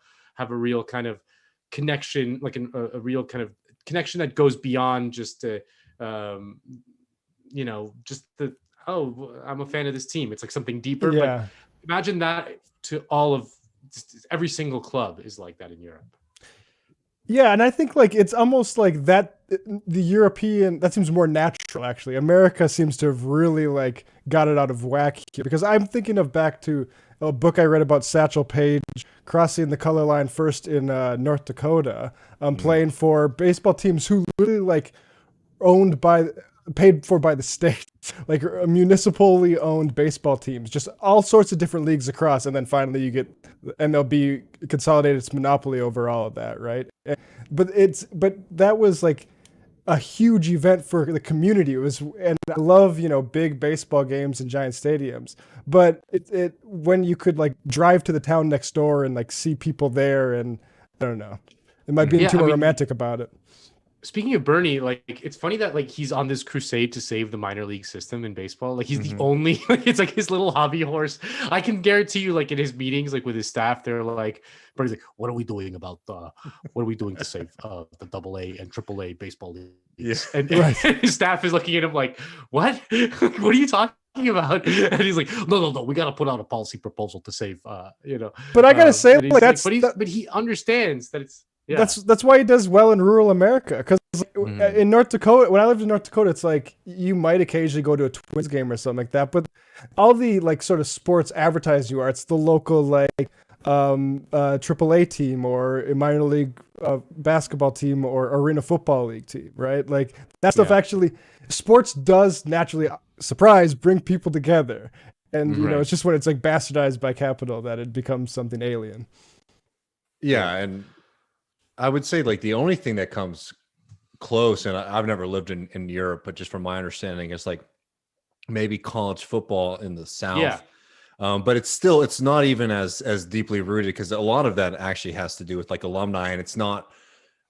real kind of connection, like a real kind of connection that goes beyond just I'm a fan of this team. It's like something deeper. Yeah. But imagine that to all of every single club is like that in Europe. Yeah, and I think like it's almost like that the European, that seems more natural actually. America seems to have really like got it out of whack here, because I'm thinking of back to a book I read about Satchel Paige crossing the color line first in North Dakota, playing for baseball teams who literally like paid for by the state, like municipally owned baseball teams, just all sorts of different leagues across, and then finally you get MLB consolidated its monopoly over all of that, right? But that was like a huge event for the community. It was, and I love, you know, big baseball games and giant stadiums, but it when you could like drive to the town next door and like see people there, and I don't know, it might be too romantic about it. Speaking of Bernie, like it's funny that like he's on this crusade to save the minor league system in baseball. Like he's the only, like it's like his little hobby horse. I can guarantee you, like in his meetings, like with his staff, they're like, Bernie's like, what are we doing to save the AA and AAA baseball leagues? Yes. And his staff is looking at him like, what? What are you talking about? And he's like, no, we got to put out a policy proposal to save, you know. But I gotta say, like, but he understands that it's. Yeah. That's why he does well in rural America, because in North Dakota, when I lived in North Dakota, it's like you might occasionally go to a Twins game or something like that, but all the like sort of sports advertised it's the local like AAA team or a minor league basketball team or arena football league team, right? Like that stuff actually, sports does naturally bring people together, and you know, it's just when it's like bastardized by capital that it becomes something alien. Yeah, and I would say like the only thing that comes close, and I've never lived in Europe, but just from my understanding, is like maybe college football in the South. Yeah. But it's not even as deeply rooted, because a lot of that actually has to do with like alumni, and it's not,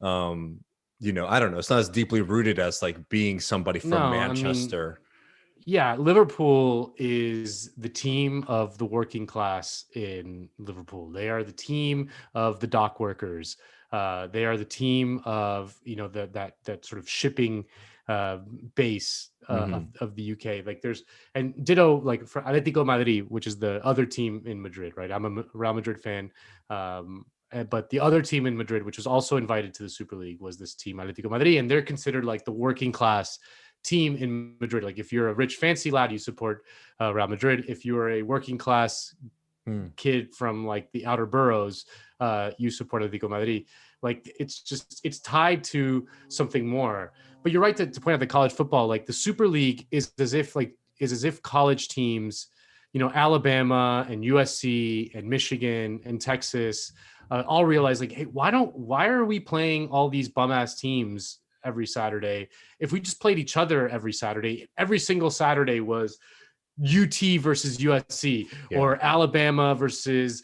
you know, I don't know, it's not as deeply rooted as like being somebody from Manchester. Liverpool is the team of the working class in Liverpool. They are the team of the dock workers. They are the team of, you know, that sort of shipping base of the UK. Like and ditto like for Atletico Madrid, which is the other team in Madrid, right? I'm a Real Madrid fan. But the other team in Madrid, which was also invited to the Superleague, was this team Atletico Madrid, and they're considered like the working class team in Madrid. Like if you're a rich fancy lad, you support Real Madrid. If you're a working class kid from like the outer boroughs, you support Atletico Madrid. Like it's tied to something more. But you're right to point out the college football, like the Super League is as if college teams, you know, Alabama and USC and Michigan and Texas, all realized like, hey, why are we playing all these bum ass teams every Saturday? If we just played each other every Saturday, every single Saturday was UT versus USC or Alabama versus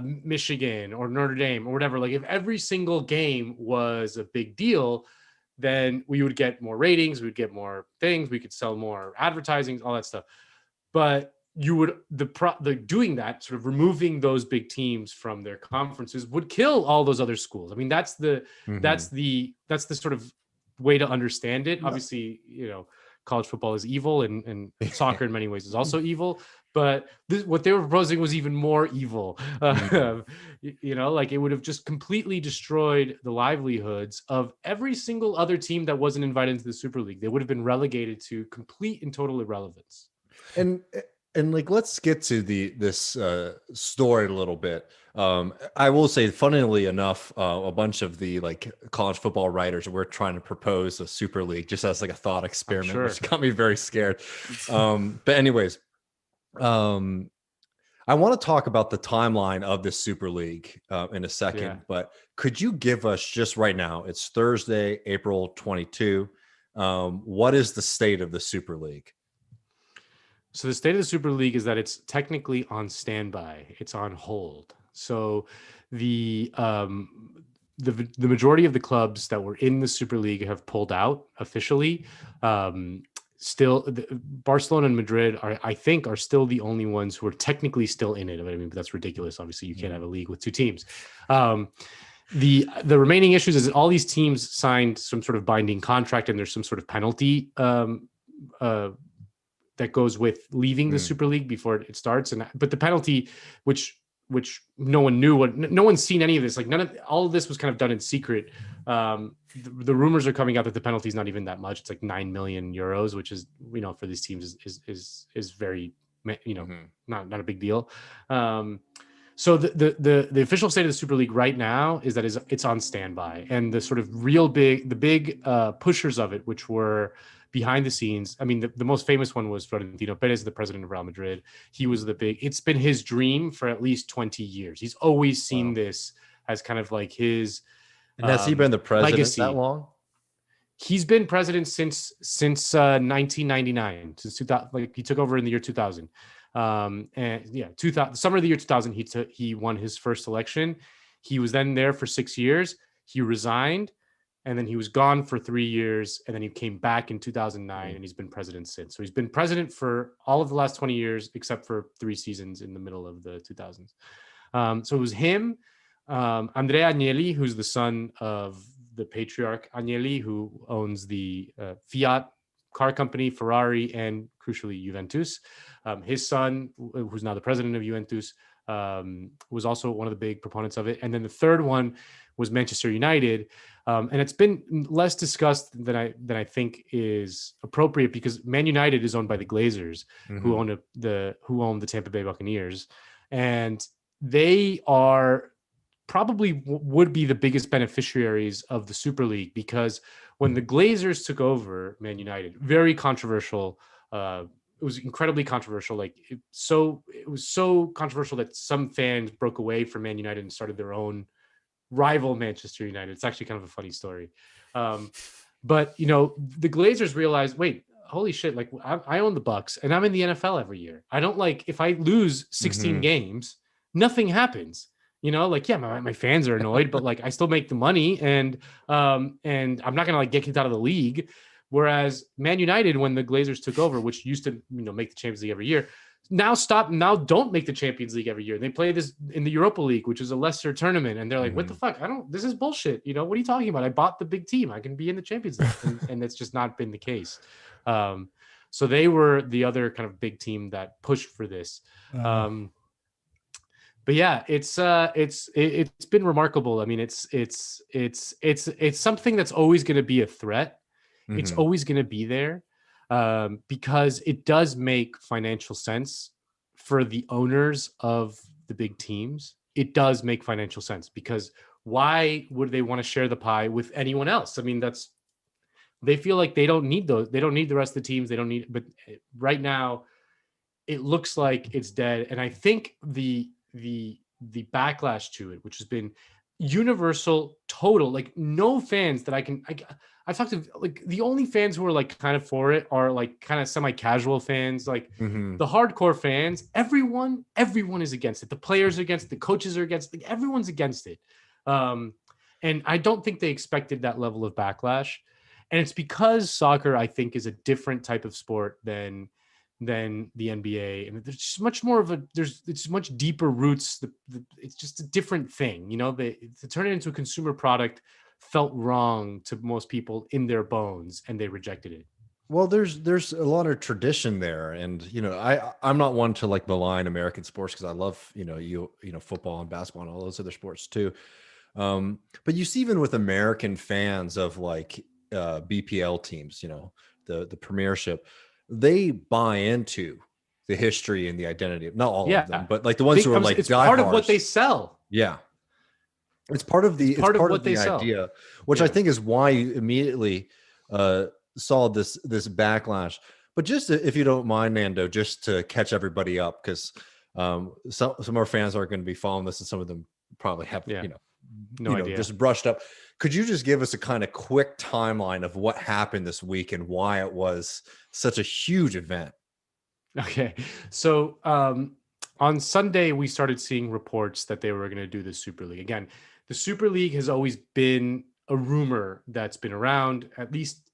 Michigan or Notre Dame or whatever. Like if every single game was a big deal, then we would get more ratings, we would get more things, we could sell more advertising, all that stuff. But you would the doing that, sort of removing those big teams from their conferences, would kill all those other schools. I mean, that's the sort of way to understand it. Obviously, college football is evil, and soccer in many ways is also evil. But what they were proposing was even more evil. Like it would have just completely destroyed the livelihoods of every single other team that wasn't invited into the Super League. They would have been relegated to complete and total irrelevance. And like, let's get to this story a little bit. I will say, funnily enough, a bunch of the like college football writers were trying to propose a Super League just as like a thought experiment, which got me very scared. But anyways, I want to talk about the timeline of this Super League in a second. But could you give us just right now? It's Thursday, April 22. What is the state of the Super League? So the state of the Super League is that it's technically on standby. It's on hold. So the majority of the clubs that were in the Super League have pulled out officially. Still, Barcelona and Madrid I think are still the only ones who are technically still in it. I mean, but that's ridiculous. Obviously, you can't have a league with two teams. The remaining issues is that all these teams signed some sort of binding contract, and there's some sort of penalty that goes with leaving the Super League before it starts. But the penalty, which no one knew, no one's seen any of this. Like all of this was kind of done in secret. The rumors are coming out that the penalty is not even that much. It's like 9 million euros, which is, for these teams is very, not a big deal. So the official state of the Super League right now is that it's on standby, and the sort of the big pushers of it, which were behind the scenes. I mean, the most famous one was Florentino Perez, the president of Real Madrid. He was it's been his dream for at least 20 years. He's always seen this as kind of like his And has he been the president legacy. that long? He's been president since 1999, since 2000. Like he took over in the year 2000. And yeah, 2000, summer of the year 2000, he won his first election. He was then there for 6 years. He resigned, and then he was gone for 3 years, and then he came back in 2009, and he's been president since. So he's been president for all of the last 20 years, except for 3 seasons in the middle of the 2000s. So it was him, Andrea Agnelli, who's the son of the patriarch Agnelli, who owns the Fiat car company, Ferrari, and crucially Juventus. His son, who's now the president of Juventus, was also one of the big proponents of it. And then the third one was Manchester United. And it's been less discussed than I think is appropriate, because Man United is owned by the Glazers, who own the Tampa Bay Buccaneers. And they are probably would be the biggest beneficiaries of the Super League, because when the Glazers took over Man United, very controversial. It was incredibly controversial. Like it was so controversial that some fans broke away from Man United and started their own rival, Manchester United. It's actually kind of a funny story. But the Glazers realized, wait, holy shit, like I own the Bucks and I'm in the NFL every year. I don't if I lose 16 games, nothing happens. My fans are annoyed, but I still make the money, and I'm not gonna get kicked out of the league. Whereas Man United, when the Glazers took over, which used to make the Champions League every year, now don't make the Champions League every year. They play this in the Europa League, which is a lesser tournament, and they're like, what the fuck? This is bullshit. What are you talking about? I bought the big team. I can be in the Champions League, and that's just not been the case. So they were the other kind of big team that pushed for this. But yeah, it's been remarkable. I mean, it's something that's always going to be a threat. It's always going to be there, because it does make financial sense for the owners of the big teams. It does make financial sense, because why would they want to share the pie with anyone else? I mean, they feel like they don't need those. They don't need the rest of the teams. They don't need. But right now, it looks like it's dead. And I think the the backlash to it, which has been universal, total, like no fans that I've talked to, like the only fans who are like kind of for it are like kind of semi-casual fans, like Mhm. the hardcore fans. Everyone is against it. The players are against it. The coaches are against it. Like, everyone's against it. And I don't think they expected that level of backlash. And it's because soccer, I think, is a different type of sport than the NBA, and there's just much more of it's much deeper roots. It's just a different thing, you know. To turn it into a consumer product felt wrong to most people in their bones, and they rejected it. Well, there's a lot of tradition there, and you know, I'm not one to like malign American sports because I love football and basketball and all those other sports too. But you see, even with American fans of like BPL teams, you know, the Premiership, they buy into the history and the identity of not all of them, but like the ones who are like it's part of what they sell. Yeah, it's part of the idea, which I think is why you immediately saw this backlash. But just if you don't mind, Nando, just to catch everybody up, because some of our fans aren't going to be following this, and some of them probably have no idea, just brushed up. Could you just give us a kind of quick timeline of what happened this week and why it was such a huge event? Okay, so on Sunday we started seeing reports that they were going to do the Super League again. The Super League has always been a rumor that's been around at least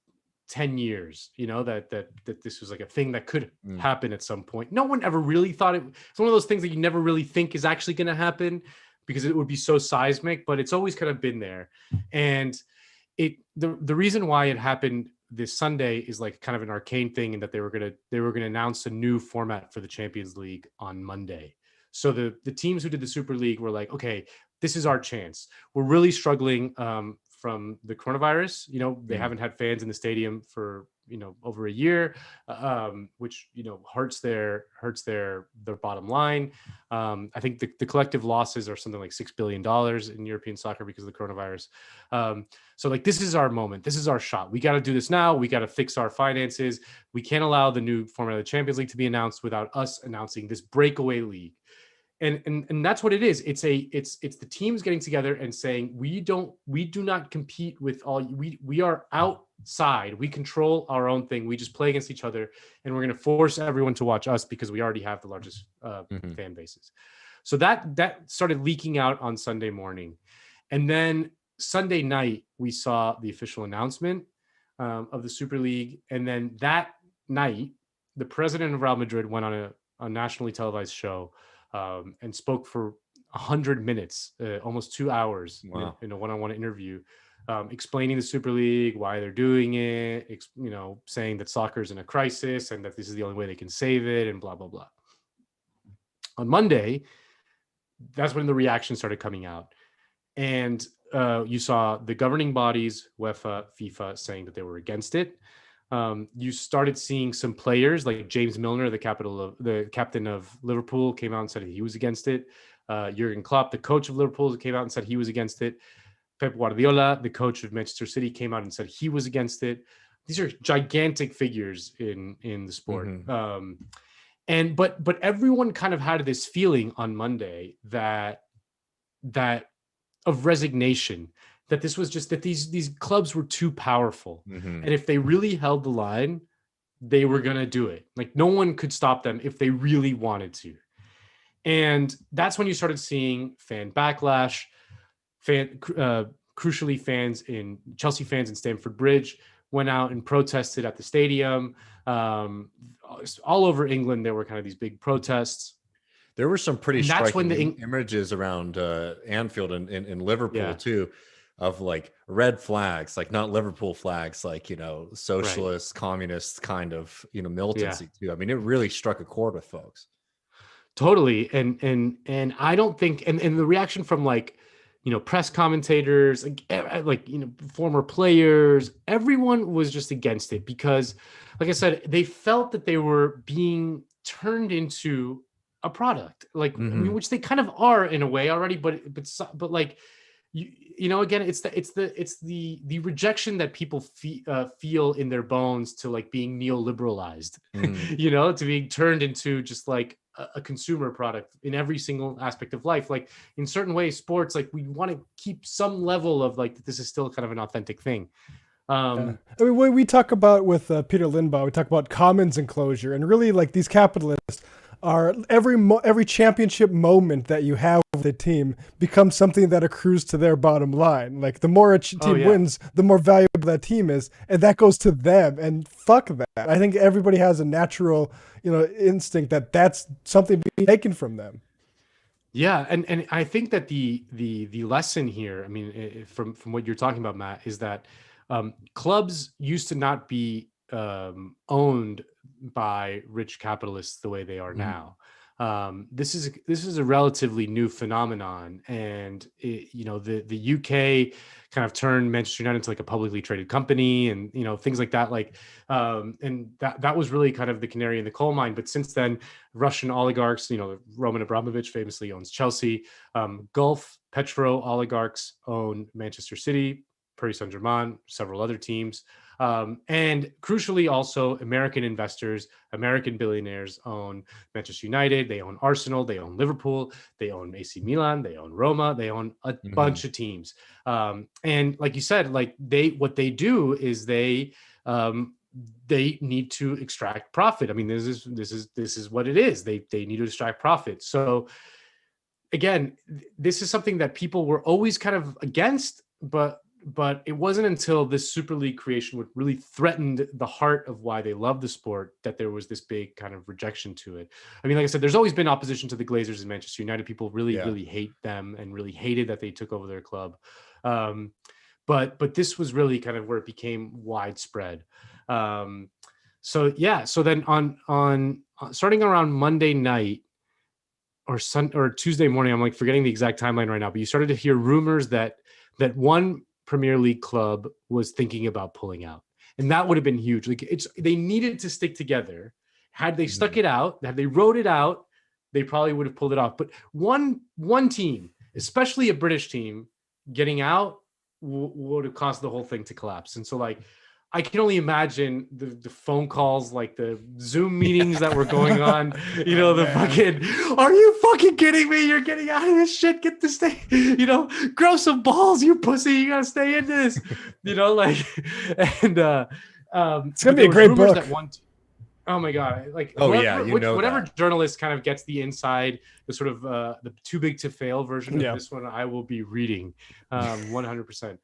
10 years, you know, that this was like a thing that could happen at some point. No one ever really thought it's one of those things that you never really think is actually going to happen, because it would be so seismic, but it's always kind of been there. And the reason why it happened this Sunday is like kind of an arcane thing, in that they were gonna announce a new format for the Champions League on Monday. So the teams who did the Super League were like, okay, this is our chance. We're really struggling from the coronavirus. You know, they haven't had fans in the stadium for, you know, over a year, which, you know, hurts their bottom line. I think the collective losses are something like $6 billion in European soccer because of the coronavirus. So like, this is our moment. This is our shot. We got to do this now. We got to fix our finances. We can't allow the new format of the Champions League to be announced without us announcing this breakaway league. And that's what it is. It's the teams getting together and saying, we do not compete with all, we are outside. We control our own thing. We just play against each other, and we're going to force everyone to watch us because we already have the largest fan bases. So that started leaking out on Sunday morning. And then Sunday night, we saw the official announcement of the Super League. And then that night, the president of Real Madrid went on a nationally televised show and spoke for 100 minutes, almost 2 hours. Wow. in a one-on-one interview, explaining the Super League, why they're doing it, you know, saying that soccer is in a crisis and that this is the only way they can save it, and blah, blah, blah. On Monday, that's when the reaction started coming out. And you saw the governing bodies, UEFA, FIFA, saying that they were against it. You started seeing some players like James Milner, the captain of Liverpool, came out and said he was against it. Jurgen Klopp, the coach of Liverpool, came out and said he was against it. Pep Guardiola, the coach of Manchester City, came out and said he was against it. These are gigantic figures in the sport. But everyone kind of had this feeling on Monday that of resignation, that this was just that these clubs were too powerful. And if they really held the line, they were going to do it. Like, no one could stop them if they really wanted to. And that's when you started seeing fan backlash, crucially Chelsea fans in Stamford Bridge went out and protested at the stadium. All over England, there were kind of these big protests. There were some pretty striking images around Anfield and in Liverpool too, of like red flags, like not Liverpool flags, like, you know, socialist, communist kind of, you know, militancy too. I mean, it really struck a chord with folks. Totally. And I don't think, and the reaction from, like, you know, press commentators, like, you know, former players, everyone was just against it because, like I said, they felt that they were being turned into a product, like, I mean, which they kind of are in a way already, but like, you know, again, it's the rejection that people feel in their bones to, like, being neoliberalized, you know, to being turned into just like a consumer product in every single aspect of life. Like in certain ways, sports, like we want to keep some level of like, this is still kind of an authentic thing. I mean, when we talk about with Peter Limbaugh, we talk about commons enclosure, and really like these capitalists are every championship moment that you have with a team becomes something that accrues to their bottom line. Like the more a team wins, the more valuable that team is, and that goes to them. And fuck that. I think everybody has a natural, instinct that that's something being taken from them. Yeah, and I think that the lesson here, I mean, from what you're talking about, Matt, is that clubs used to not be owned by rich capitalists the way they are now. This is a relatively new phenomenon, and the UK kind of turned Manchester United into like a publicly traded company, and things like that. Like, and that was really kind of the canary in the coal mine. But since then, Russian oligarchs, Roman Abramovich famously owns Chelsea. Gulf petro oligarchs own Manchester City, Paris Saint-Germain, several other teams. And crucially, also American investors, American billionaires own Manchester United, they own Arsenal, they own Liverpool, they own AC Milan, they own Roma, they own a bunch of teams. And like you said, like what they do is they need to extract profit. I mean, this is what it is. They need to extract profit. So again, this is something that people were always kind of against, but it wasn't until this Super League creation, which really threatened the heart of why they love the sport, that there was this big kind of rejection to it. I mean, like I said, there's always been opposition to the Glazers in Manchester United. People really hate them and really hated that they took over their club. But this was really kind of where it became widespread. So then on starting around Monday night or Tuesday morning, I'm like forgetting the exact timeline right now, but you started to hear rumors that one Premier League club was thinking about pulling out, and that would have been huge. Like they needed to stick together. Had they stuck it out, had they wrote it out, they probably would have pulled it off. But one team, especially a British team, getting out would have caused the whole thing to collapse. And so, like, I can only imagine the phone calls, like the Zoom meetings that were going on, fucking, are you fucking kidding me? You're getting out of this shit. Get this thing, grow some balls, you pussy. You gotta stay in this, and it's gonna be a great book. Oh my God. Like, whatever journalist kind of gets the inside, the sort of the too big to fail version of this one, I will be reading 100%.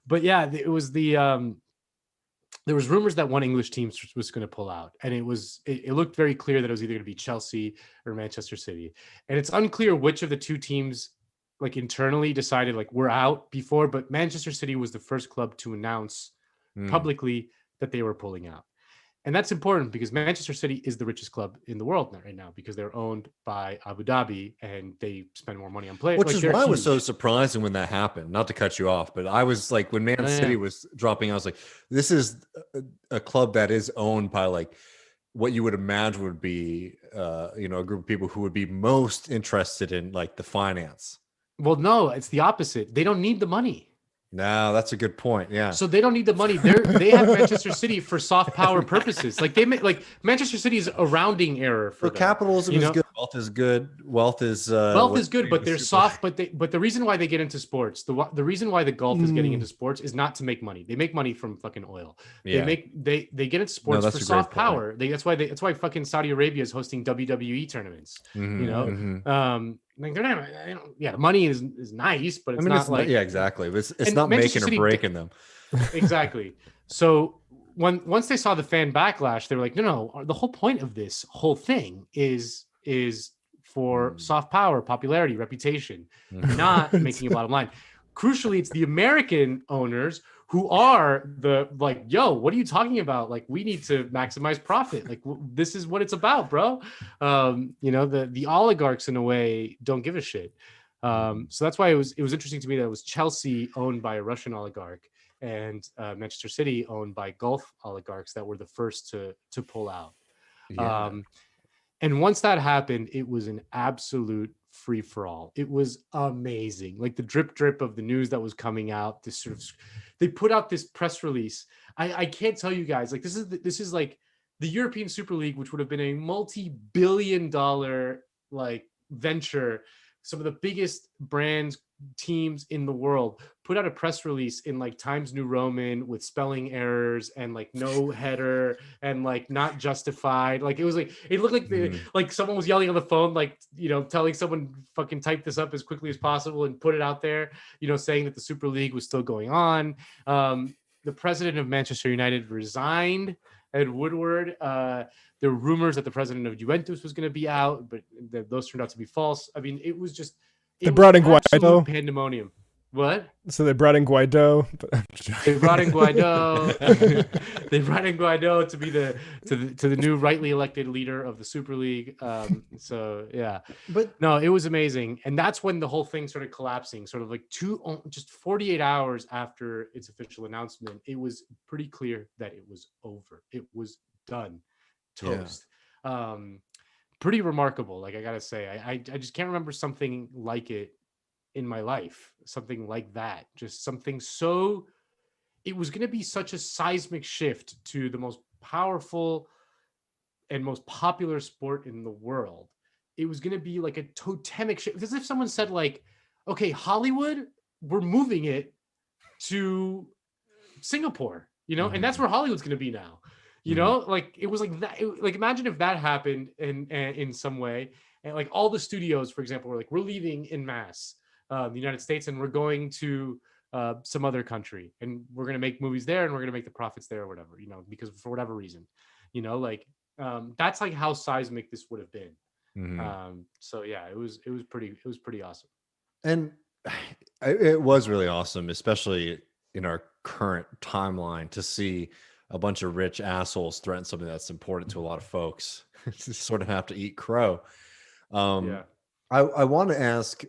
But yeah, it was there was rumors that one English team was going to pull out, and it looked very clear that it was either going to be Chelsea or Manchester City. And it's unclear which of the two teams, like, internally decided, like, we're out before, but Manchester City was the first club to announce publicly that they were pulling out. And that's important because Manchester City is the richest club in the world right now because they're owned by Abu Dhabi and they spend more money on players. Which is why it was so surprising when that happened. Not to cut you off, but I was like, when Man City was dropping, I was like, this is a club that is owned by, like, what you would imagine would be, a group of people who would be most interested in, like, the finance. Well, no, it's the opposite. They don't need the money. No, that's a good point. Yeah. So they don't need the money. They have Manchester City for soft power purposes. Like Manchester City is a rounding error for them. Capitalism is good. Wealth is good. Wealth is good, but they're soft. But the reason why they get into sports, the reason why the Gulf is getting into sports is not to make money. They make money from fucking oil. Yeah. They get into sports for soft power. That's why fucking Saudi Arabia is hosting WWE tournaments. Like they're not, the money is nice, but it's not like exactly. It's not making or breaking them. Exactly. So once they saw the fan backlash, they were like, no, the whole point of this whole thing is for soft power, popularity, reputation, not making a bottom line. Crucially, it's the American owners who are like, yo, what are you talking about? Like, we need to maximize profit. Like, this is what it's about, bro. The oligarchs in a way don't give a shit. So that's why it was interesting to me that it was Chelsea owned by a Russian oligarch and Manchester City owned by Gulf oligarchs that were the first to pull out. Yeah. And once that happened, it was an absolute free for all. It was amazing. Like the drip of the news that was coming out, they put out this press release. I can't tell you guys, like, this is like the European Super League, which would have been a multi-billion-dollar like venture, some of the biggest brands, teams in the world, put out a press release in like Times New Roman with spelling errors and like no header and like not justified. Like it was like, it looked like like someone was yelling on the phone, like, you know, telling someone fucking type this up as quickly as possible and put it out there, you know, saying that the Super League was still going on. The president of Manchester United resigned, Ed Woodward. There were rumors that the president of Juventus was going to be out, but those turned out to be false. I mean, it was just, they brought in Guaido. Pandemonium. What? So they brought in Guaido. They brought in Guaido. They brought in Guaido to be the new rightly elected leader of the Super League. So yeah, but no, it was amazing, and that's when the whole thing started collapsing. Sort of like just 48 hours after its official announcement, it was pretty clear that it was over. It was done, toast. Yeah. Pretty remarkable. Like I gotta say, I just can't remember something like it in my life, something like that. Just something so, it was going to be such a seismic shift to the most powerful and most popular sport in the world. It was going to be like a totemic shift. It's as if someone said like, okay, Hollywood, we're moving it to Singapore, you know, and that's where Hollywood's going to be now, you know, like it was like that. Like imagine if that happened in some way, and like all the studios, for example, were like, we're leaving en masse the United States and we're going to some other country and we're going to make movies there and we're going to make the profits there or whatever, you know, because for whatever reason, you know, like that's like how seismic this would have been. So yeah, it was pretty awesome. And it was really awesome, especially in our current timeline, to see a bunch of rich assholes threaten something that's important to a lot of folks. To sort of have to eat crow. I want to ask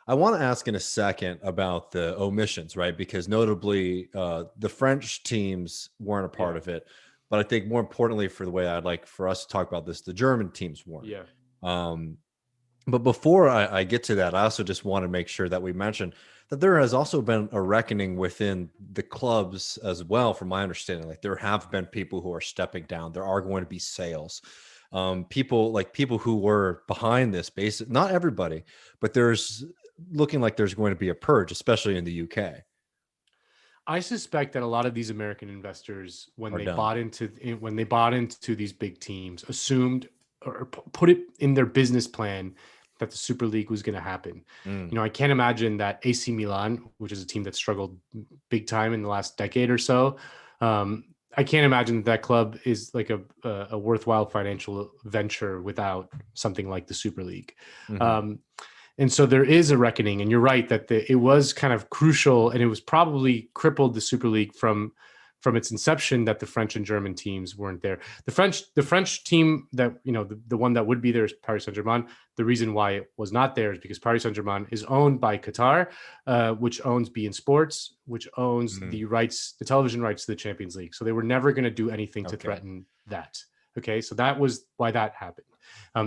I want to ask in a second about the omissions, right? Because notably, the French teams weren't a part of it, but I think more importantly, for the way I'd like for us to talk about this, the German teams weren't. But before I get to that, I also just want to make sure that we mention that there has also been a reckoning within the clubs as well, from my understanding. Like there have been people who are stepping down. There are going to be sales. People who were behind this base, not everybody, but there's looking like there's going to be a purge, especially in the UK. I suspect that a lot of these American investors, when they bought into these big teams, assumed or put it in their business plan that the Super League was going to happen. You know, I can't imagine that AC Milan, which is a team that struggled big time in the last decade or so, I can't imagine that club is like a worthwhile financial venture without something like the Super League. And so there is a reckoning, and you're right that it was kind of crucial, and it was probably crippled the Super League from its inception that the French and German teams weren't there. The French team that, you know, the one that would be there is Paris Saint-Germain. The reason why it was not there is because Paris Saint-Germain is owned by Qatar, which owns beIN Sports, which owns the television rights to the Champions League. So they were never going to do anything to threaten that. Okay, so that was why that happened.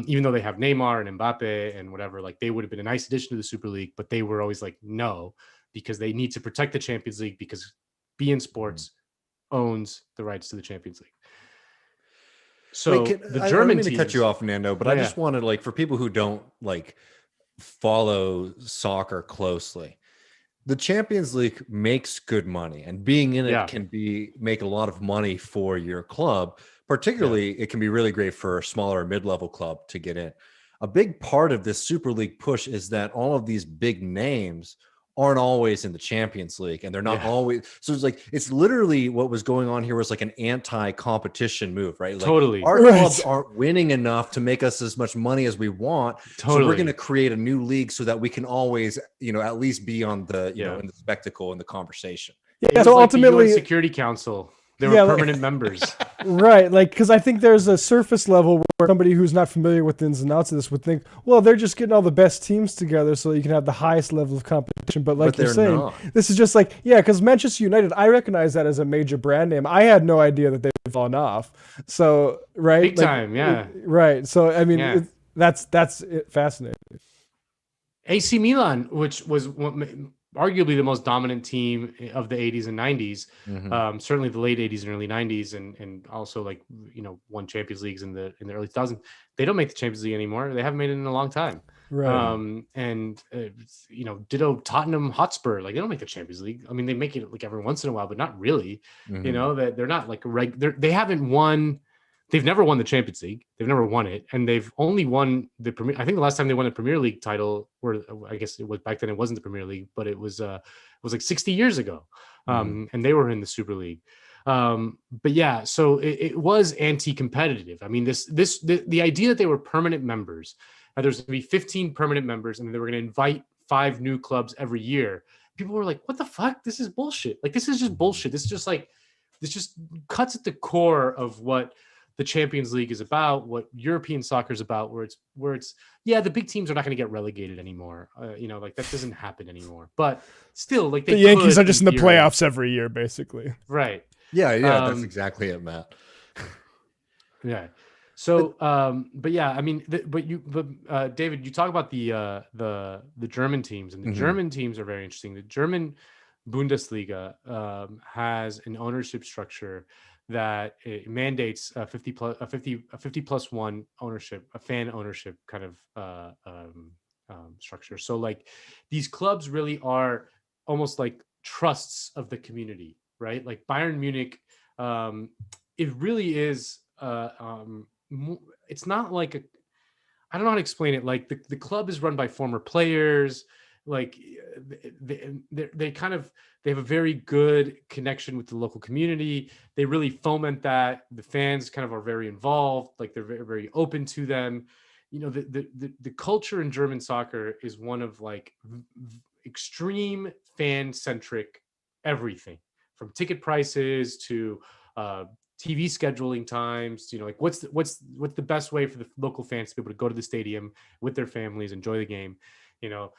Even though they have Neymar and Mbappe and whatever, like they would have been a nice addition to the Super League, but they were always like, no, because they need to protect the Champions League because beIN Sports owns the rights to the Champions League. So the German teams, to cut you off, Nando, but I just wanted, like, for people who don't like follow soccer closely, the Champions League makes good money, and being in it can make a lot of money for your club. Particularly, it can be really great for a smaller mid-level club to get in. A big part of this Super League push is that all of these big names aren't always in the Champions League, and they're not always. So it's like, it's literally what was going on here was like an anti-competition move, right? Like, totally. Our clubs aren't winning enough to make us as much money as we want. Totally. So we're going to create a new league so that we can always, you know, at least be on the, you know, in the spectacle and the conversation. Yeah. So like ultimately, the UN Security Council. They were permanent members. Right. Like, because I think there's a surface level where somebody who's not familiar with the ins and outs of this would think, well, they're just getting all the best teams together so you can have the highest level of competition. But like you're saying, this is just like, because Manchester United, I recognize that as a major brand name. I had no idea that they'd fallen off. So, right. Big time, right. So, I mean, that's fascinating. AC Milan, which was arguably the most dominant team of the 80s and 90s, certainly the late 80s and early 90s, and also like, you know, won Champions Leagues in the early 2000s. They don't make the Champions League anymore. They haven't made it in a long time. Right. You know, ditto Tottenham Hotspur. Like, they don't make the Champions League. I mean, they make it like every once in a while, but not really. You know, that they're not like they haven't won. They've never won the Champions League. They've never won it, and they've only won the Premier. I think the last time they won a Premier League title, or I guess it was back then, it wasn't the Premier League, but it was like 60 years ago, and they were in the Super League. But yeah, so it was anti-competitive. I mean, the idea that they were permanent members, there's going to be 15 permanent members, and they were going to invite 5 new clubs every year. People were like, "What the fuck? This is bullshit! Like, this is just bullshit. This just cuts at the core of what the Champions League is about, what European soccer is about, where it's yeah, the big teams are not going to get relegated anymore. You know, like that doesn't happen anymore. But still, like the Yankees are just in the playoffs every year, basically. Right. Yeah, that's exactly it, Matt. Yeah. So, but yeah, I mean, David, you talk about the German teams, and the German teams are very interesting. The German Bundesliga has an ownership structure that it mandates a 50 plus one ownership, a fan ownership kind of structure. So like these clubs really are almost like trusts of the community, right? Like Bayern Munich, it really is. It's not like I don't know how to explain it. Like the club is run by former players. Like they have a very good connection with the local community. They really foment that. The fans kind of are very involved. Like they're very, very open to them. You know, the culture in German soccer is one of like extreme fan centric everything, from ticket prices to TV scheduling times. You know, like what's the best way for the local fans to be able to go to the stadium with their families, enjoy the game. You know.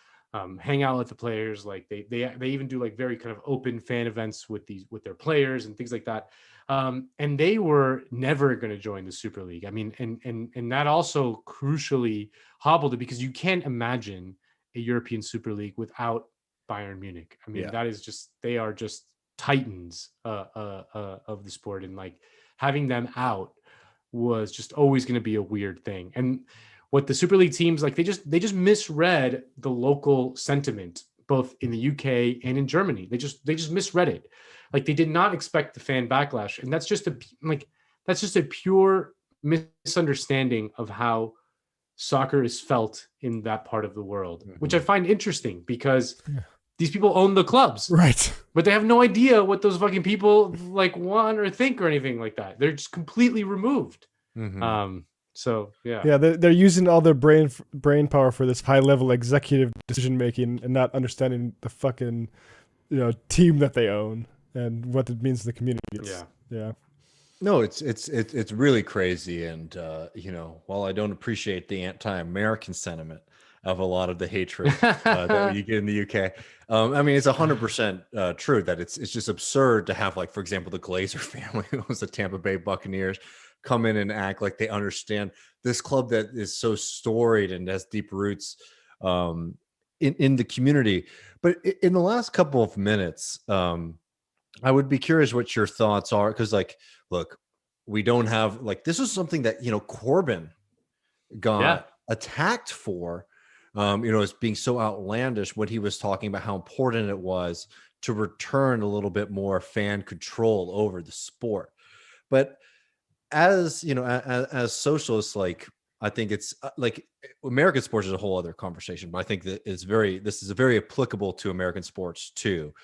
Hang out with the players. Like they even do like very kind of open fan events with their players and things like that. And they were never going to join the Super League. I mean, and that also crucially hobbled it, because you can't imagine a European Super League without Bayern Munich. I mean, that is just, they are just titans of the sport, and like having them out was just always going to be a weird thing. And what the Super League teams, like they just misread the local sentiment, both in the UK and in Germany. They just misread it. Like they did not expect the fan backlash, and that's just a pure misunderstanding of how soccer is felt in that part of the world, which I find interesting, because these people own the clubs, right? But they have no idea what those fucking people like want or think or anything like that. They're just completely removed. So yeah, they're using all their brain power for this high level executive decision making, and not understanding the fucking team that they own and what it means to the community. Yeah. No, it's really crazy, and while I don't appreciate the anti-American sentiment of a lot of the hatred that you get in the UK, I mean, it's 100% true that it's just absurd to have, like, for example, the Glazer family, who was the Tampa Bay Buccaneers, come in and act like they understand this club that is so storied and has deep roots in the community. But in the last couple of minutes, I would be curious what your thoughts are, because, like, look, we don't have, like, this is something that Corbyn got attacked for, as being so outlandish when he was talking about how important it was to return a little bit more fan control over the sport. But as socialists, like, I think it's like American sports is a whole other conversation, but I think that this is very applicable to American sports too.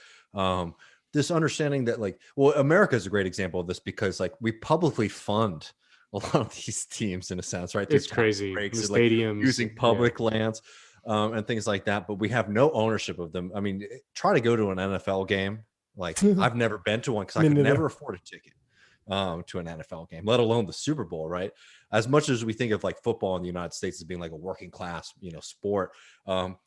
This understanding that, like, well, America is a great example of this, because, like, we publicly fund a lot of these teams in a sense, right? It's crazy. The stadiums, like, using public lands and things like that, but we have no ownership of them. I mean, try to go to an NFL game. Like, I've never been to one because I could never afford a ticket to an NFL game, let alone the Super Bowl, right? As much as we think of, like, football in the United States as being like a working class, sport,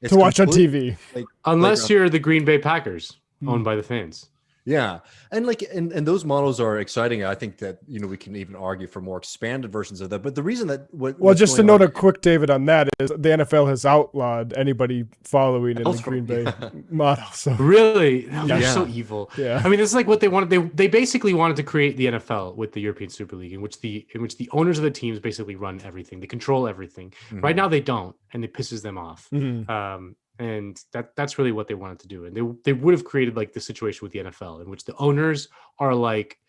it's to watch on TV, unless you're the Green Bay Packers, owned by the fans. Yeah. And like, and those models are exciting. I think that, we can even argue for more expanded versions of that. But the reason that Well, just to note a quick, David, on that is the NFL has outlawed anybody following in the Green Bay model. So really, they're so evil. Yeah. I mean, this is like what they wanted. They basically wanted to create the NFL with the European Super League, in which the owners of the teams basically run everything. They control everything. Mhm. Right now they don't, and it pisses them off. Mhm. And that's really what they wanted to do. And they would have created like the situation with the NFL, in which the owners are like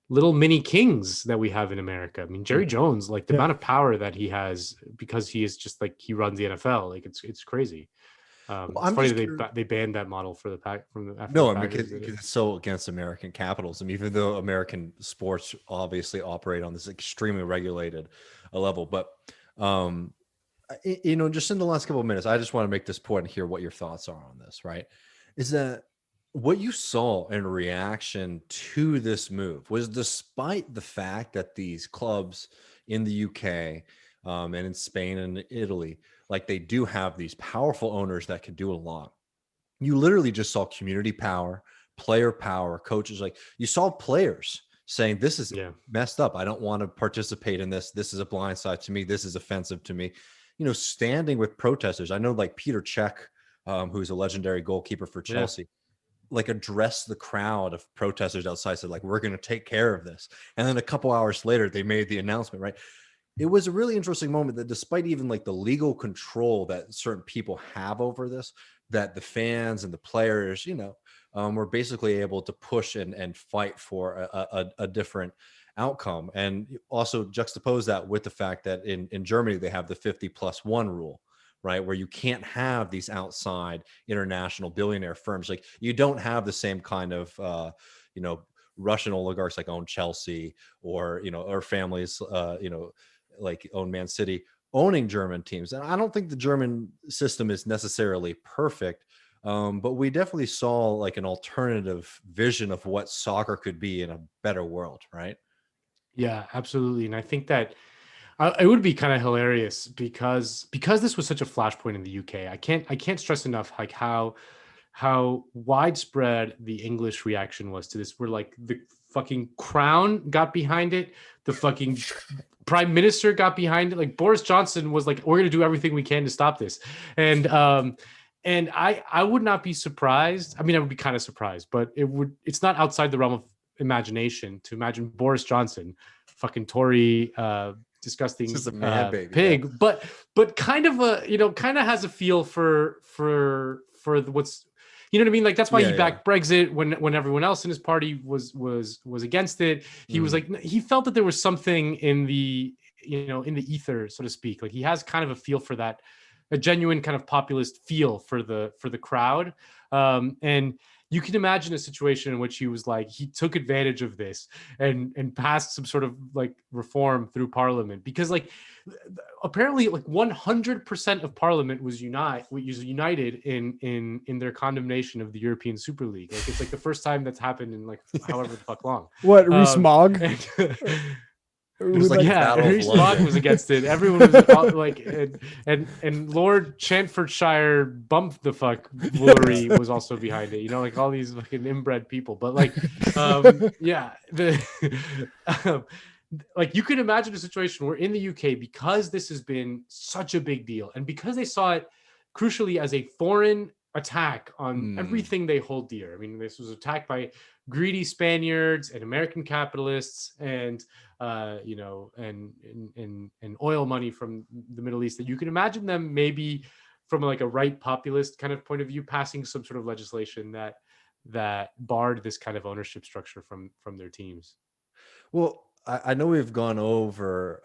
little mini kings that we have in America. I mean, Jerry Jones, like the amount of power that he has, because he is just like, he runs the NFL. Like it's crazy. It's funny that they banned that model for the pack from the. No, I mean, because it's so against American capitalism, even though American sports obviously operate on this extremely regulated level. But, just in the last couple of minutes, I just want to make this point and hear what your thoughts are on this, right? Is that what you saw in reaction to this move was, despite the fact that these clubs in the UK and in Spain and Italy, like they do have these powerful owners that can do a lot. You literally just saw community power, player power, coaches. Like you saw players saying, this is messed up. I don't want to participate in this. This is a blindside to me. This is offensive to me. Standing with protesters. I know like Peter Cech, who's a legendary goalkeeper for Chelsea, like addressed the crowd of protesters outside, said like, we're going to take care of this. And then a couple hours later, they made the announcement, right? It was a really interesting moment that despite even like the legal control that certain people have over this, that the fans and the players, were basically able to push and fight for a different outcome. And also juxtapose that with the fact that in Germany, they have the 50+1 rule, right? Where you can't have these outside international billionaire firms. Like you don't have the same kind of, Russian oligarchs like own Chelsea or families, like own Man City owning German teams. And I don't think the German system is necessarily perfect. But we definitely saw like an alternative vision of what soccer could be in a better world, right? Yeah, absolutely. And I think that it would be kind of hilarious because this was such a flashpoint in the UK. I can't stress enough like how widespread the English reaction was to this. Where like the fucking Crown got behind it, the fucking Prime Minister got behind it. Like Boris Johnson was like, we're gonna do everything we can to stop this. And I would not be surprised. I mean, I would be kind of surprised, but it's not outside the realm of imagination to imagine Boris Johnson, fucking Tory, disgusting Just a man baby, pig, but kind of has a feel for what's, you know what I mean? Like that's why he backed Brexit when everyone else in his party was against it. He was like, he felt that there was something in the ether, so to speak. Like he has kind of a feel for that, a genuine kind of populist feel for the crowd. And you can imagine a situation in which he was like, he took advantage of this and passed some sort of like reform through parliament, because like apparently like 100% of parliament was united in their condemnation of the European Super League. Like it's like the first time that's happened in like however the fuck long. What, Rees-Mogg? It was like Rees-Mogg was against it. Everyone was like, and Lord Chantfordshire Bump the Fuck Woolery was also behind it. Like all these fucking inbred people. But like, like you could imagine a situation where in the UK, because this has been such a big deal, and because they saw it crucially as a foreign attack on everything they hold dear. I mean, this was attacked by greedy Spaniards and American capitalists and and oil money from the Middle East, that you can imagine them maybe from like a right populist kind of point of view passing some sort of legislation that barred this kind of ownership structure from their teams. Well, I know we've gone over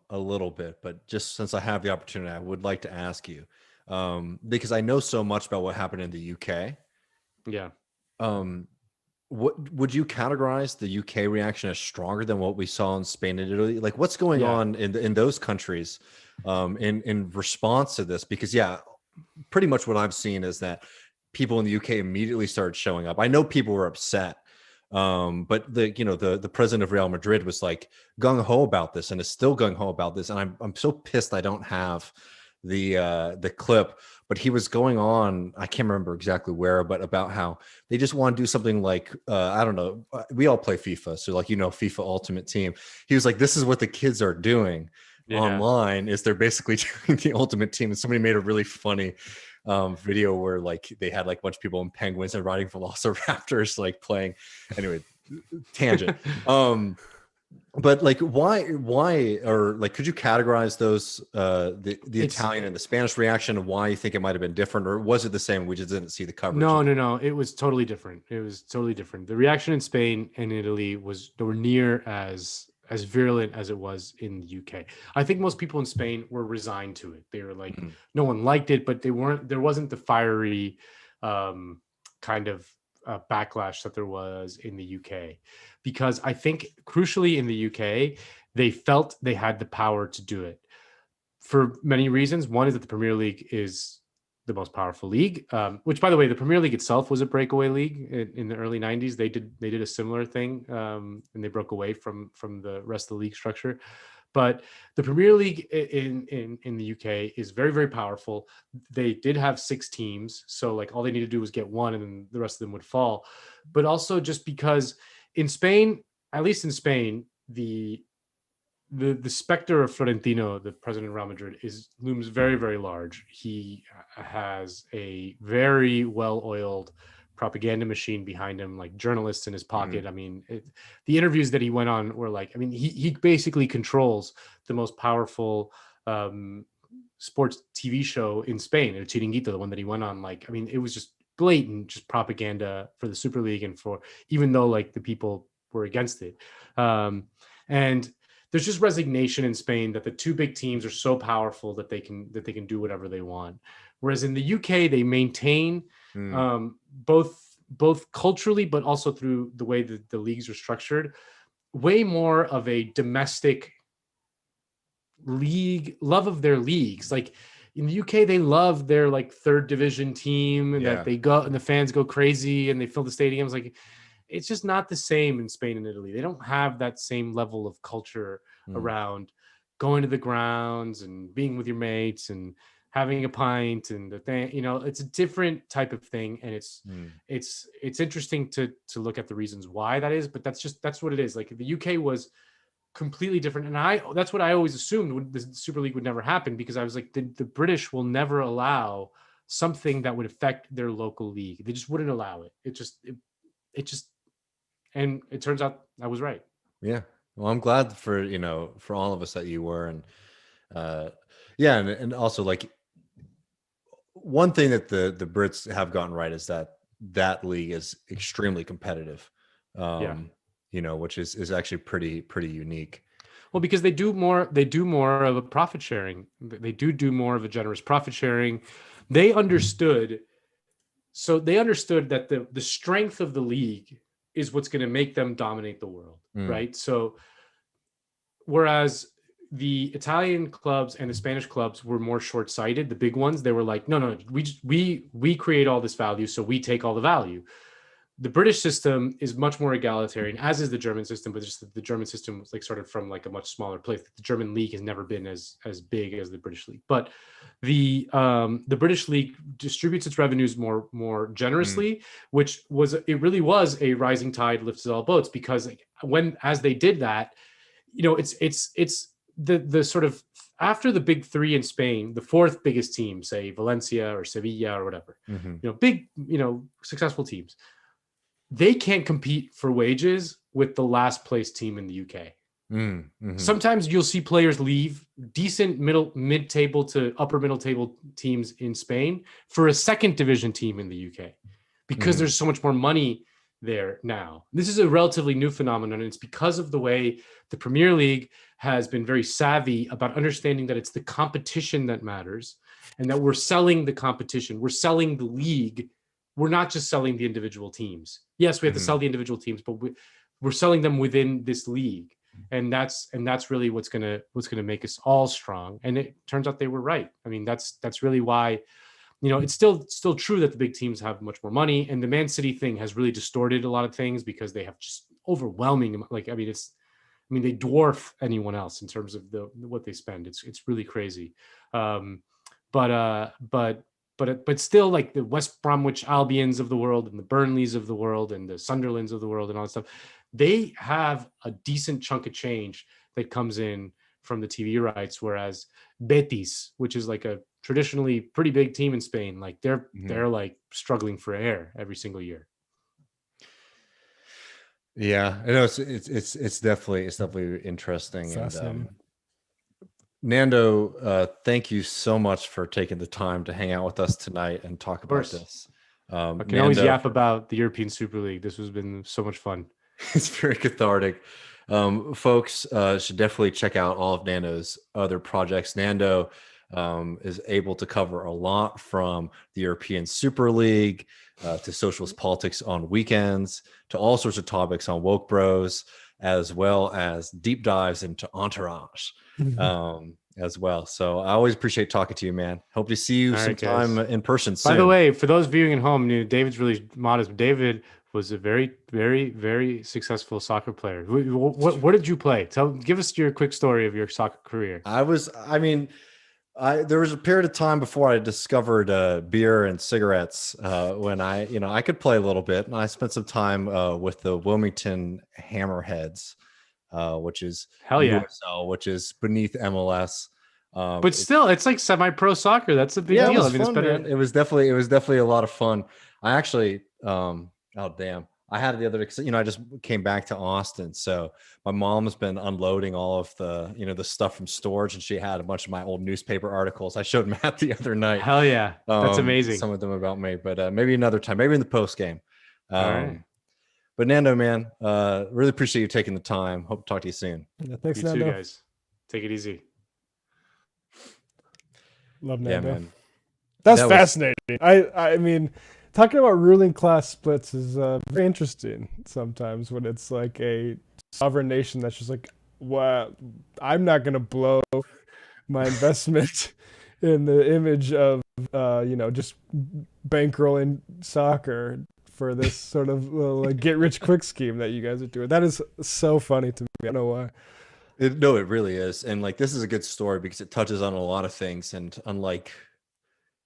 a little bit, but just since I have the opportunity, I would like to ask you, because I know so much about what happened in the UK. Yeah. What would you categorize the UK reaction as stronger than what we saw in Spain and Italy? Like what's going on in those countries in response to this? Because pretty much what I've seen is that people in the UK immediately started showing up. I know people were upset, but the president of Real Madrid was like gung ho about this and is still gung ho about this. And I'm so pissed I don't have the clip, but he was going on, I can't remember exactly where, but about how they just want to do something like I don't know, we all play FIFA, so like, FIFA Ultimate Team. He was like, this is what the kids are doing online, is they're basically doing the Ultimate Team. And somebody made a really funny video where like they had like a bunch of people in penguins and riding velociraptors like playing. Anyway, tangent. But like why or like could you categorize those the Italian and the Spanish reaction, and why you think it might have been different, or was it the same? We just didn't see the coverage. No, it was totally different. The reaction in Spain and Italy was nowhere near as virulent as it was in the UK. I think most people in Spain were resigned to it. They were like, no one liked it, but there wasn't the fiery kind of backlash that there was in the UK, because I think crucially in the UK, they felt they had the power to do it for many reasons. One is that the Premier League is the most powerful league, which, by the way, the Premier League itself was a breakaway league in the early 90s. They did a similar thing, and they broke away from the rest of the league structure. But the Premier League in the UK is very, very powerful. They did have 6 teams, so like all they needed to do was get one, and then the rest of them would fall. But also just because in Spain, at least in Spain, the specter of Florentino, the president of Real Madrid, looms very, very large. He has a very well-oiled propaganda machine behind him, like journalists in his pocket. I mean, the interviews that he went on were like, I mean, he basically controls the most powerful sports TV show in Spain, El Chiringuito, the one that he went on. Like, I mean, it was just blatant, just propaganda for the Superleague, and for, even though like the people were against it. And there's just resignation in Spain that the 2 big teams are so powerful that they can do whatever they want. Whereas in the UK, they maintain both culturally, but also through the way that the leagues are structured, way more of a domestic league love of their leagues. Like in the UK, they love their like 3rd division team, and that they go and the fans go crazy and they fill the stadiums. Like, it's just not the same in Spain and Italy. They don't have that same level of culture around going to the grounds and being with your mates and having a pint and the thing. It's a different type of thing, and it's interesting to look at the reasons why that is. But that's what it is. Like the UK was completely different, and that's what I always assumed the Super League would never happen, because I was like, the British will never allow something that would affect their local league. They just wouldn't allow it. It just and it turns out I was right. Yeah. Well, I'm glad for all of us that you were. And and also, like, one thing that the Brits have gotten right is that league is extremely competitive. Which is actually pretty unique. Well, because they do more of a profit sharing. They do more of a generous profit sharing. They understood that the strength of the league is what's going to make them dominate the world, right? So whereas the Italian clubs and the Spanish clubs were more short-sighted, the big ones, they were like, no, we create all this value, so we take all the value. The British system is much more egalitarian, as is the German system, but just the German system was like started from like a much smaller place. The German league has never been as big as the British league, but the British league distributes its revenues more generously, which really was a rising tide lifts all boats, because as they did that, it's the sort of, after the big 3 in Spain, the 4th biggest team, say Valencia or Sevilla or whatever, big, successful teams, they can't compete for wages with the last place team in the UK. Sometimes you'll see players leave decent mid-table to upper middle table teams in Spain for a 2nd division team in the UK, because there's so much more money there now. This is a relatively new phenomenon, and it's because of the way the Premier League has been very savvy about understanding that it's the competition that matters, and that we're selling the competition. We're selling the league. We're not just selling the individual teams. Yes, we have to sell the individual teams, but we're selling them within this league, and that's really what's gonna make us all strong. And it turns out they were right. I mean, that's really why. It's still true that the big teams have much more money, and the Man City thing has really distorted a lot of things, because they have just overwhelming. Like, I mean, they dwarf anyone else in terms of what they spend. It's really crazy. but still, like the West Bromwich Albions of the world and the Burnleys of the world and the Sunderlands of the world and all that stuff, they have a decent chunk of change that comes in from the TV rights, whereas Betis, which is like a traditionally pretty big team in Spain, like they're like struggling for air every single year. Yeah, I know it's definitely interesting. And Nando, thank you so much for taking the time to hang out with us tonight and talk about this. I can always yap about the European Super League. This has been so much fun. It's very cathartic. Folks should definitely check out all of Nando's other projects. Nando is able to cover a lot, from the European Super League to socialist politics on weekends, to all sorts of topics on Woke Bros, as well as deep dives into Entourage as well. So I always appreciate talking to you, man. Hope to see you sometime in person soon. By the way, for those viewing at home, David's really modest. David was a very, very, very successful soccer player. What did you play? Give us your quick story of your soccer career. There was a period of time before I discovered beer and cigarettes when I could play a little bit, and I spent some time with the Wilmington Hammerheads, which is USL, which is beneath MLS. But still, it's like semi-pro soccer. That's a big deal. It was it's fun, better. man. It was definitely a lot of fun. I actually, I had the other, I just came back to Austin. So my mom's been unloading all of the, the stuff from storage, and she had a bunch of my old newspaper articles. I showed Matt the other night. Hell yeah. That's amazing. Some of them about me, but maybe another time, maybe in the post game. All right. But Nando, man, really appreciate you taking the time. Hope to talk to you soon. Yeah, thanks, you Nando. too, guys. Take it easy. Love Nando. Yeah, man. That's fascinating. I mean, talking about ruling class splits is very interesting sometimes, when it's like a sovereign nation that's just like, well, I'm not going to blow my investment in the image of, just bankrolling soccer for this sort of little get rich quick scheme that you guys are doing. That is so funny to me. I don't know why. It really is. And this is a good story because it touches on a lot of things. And unlike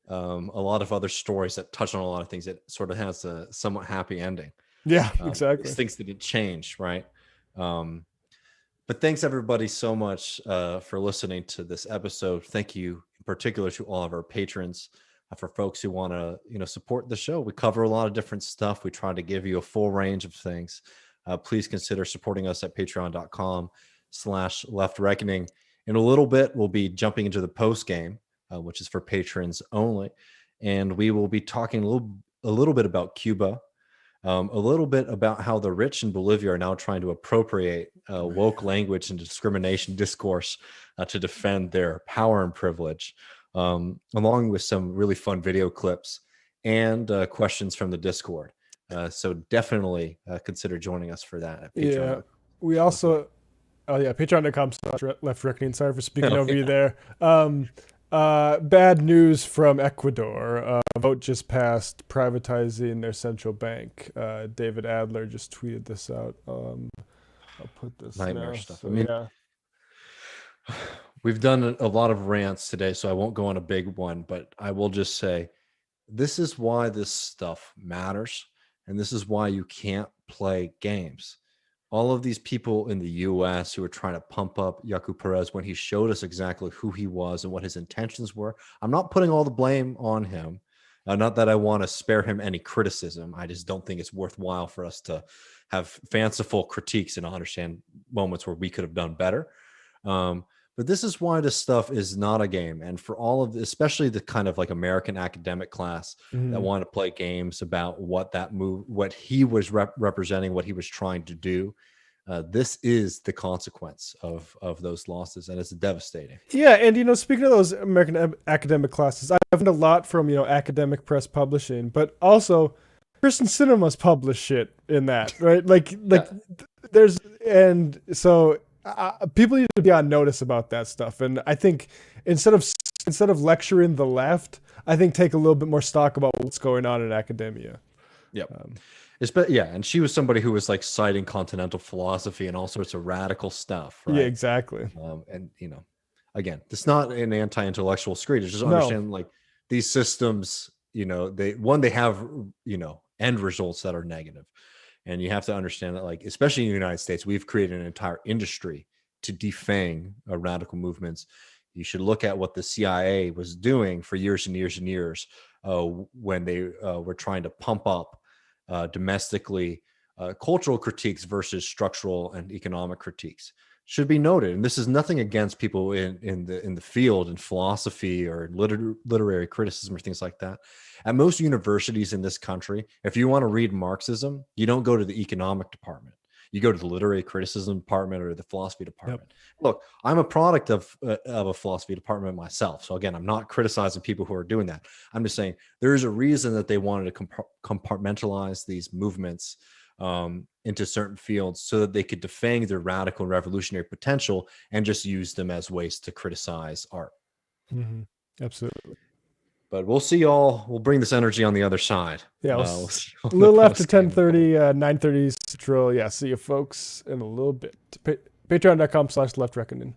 a lot of other stories that touch on a lot of things, it sort of has a somewhat happy ending. Yeah, exactly. Things didn't change, right? But thanks everybody so much for listening to this episode. Thank you in particular to all of our patrons. For folks who want to, support the show, we cover a lot of different stuff. We try to give you a full range of things. Please consider supporting us at patreon.com/leftreckoning. In a little bit, we'll be jumping into the post game, which is for patrons only. And we will be talking a little bit about Cuba, a little bit about how the rich in Bolivia are now trying to appropriate woke language and discrimination discourse to defend their power and privilege, along with some really fun video clips and questions from the Discord. So definitely consider joining us for that at Patreon. Yeah, we also, patreon.com/leftreckoning. Sorry for speaking over you there. Bad news from Ecuador. A vote just passed privatizing their central bank. David Adler just tweeted this out. I'll put this nightmare now. stuff. So, We've done a lot of rants today, so I won't go on a big one, but I will just say this is why this stuff matters, and this is why you can't play games. All of these people in the U.S. who are trying to pump up Yaku Perez when he showed us exactly who he was and what his intentions were. I'm not putting all the blame on him. Not that I want to spare him any criticism. I just don't think it's worthwhile for us to have fanciful critiques and understand moments where we could have done better. But this is why this stuff is not a game. And for all of especially the kind of American academic class that want to play games about what he was representing, what he was trying to do. This is the consequence of those losses, and it's devastating. Yeah, and speaking of those American academic classes, I've learned a lot from academic press publishing, but also Christian Cinema's published shit in that, right? There's, and so people need to be on notice about that stuff. And I think instead of lecturing the left, I think take a little bit more stock about what's going on in academia. Yep. And she was somebody who was citing continental philosophy and all sorts of radical stuff. Right? Yeah, exactly. And again, it's not an anti-intellectual screed. It's just No. understand like these systems, they have, end results that are negative. And you have to understand that, like, especially in the United States, we've created an entire industry to defang radical movements. You should look at what the CIA was doing for years and years and years when they were trying to pump up domestically cultural critiques versus structural and economic critiques. Should be noted, and this is nothing against people in the field in philosophy or literary criticism or things like that. At most universities in this country, if you want to read Marxism, you don't go to the economic department. You go to the literary criticism department or the philosophy department. Yep. Look, I'm a product of a philosophy department myself. So again, I'm not criticizing people who are doing that. I'm just saying there is a reason that they wanted to compartmentalize these movements into certain fields so that they could defang their radical and revolutionary potential and just use them as ways to criticize art. Mm-hmm. Absolutely. But we'll see y'all. We'll bring this energy on the other side. Yeah, we'll a little after 10:30, 9:30 Central. Yeah, see you folks in a little bit. Patreon.com/leftreckoning.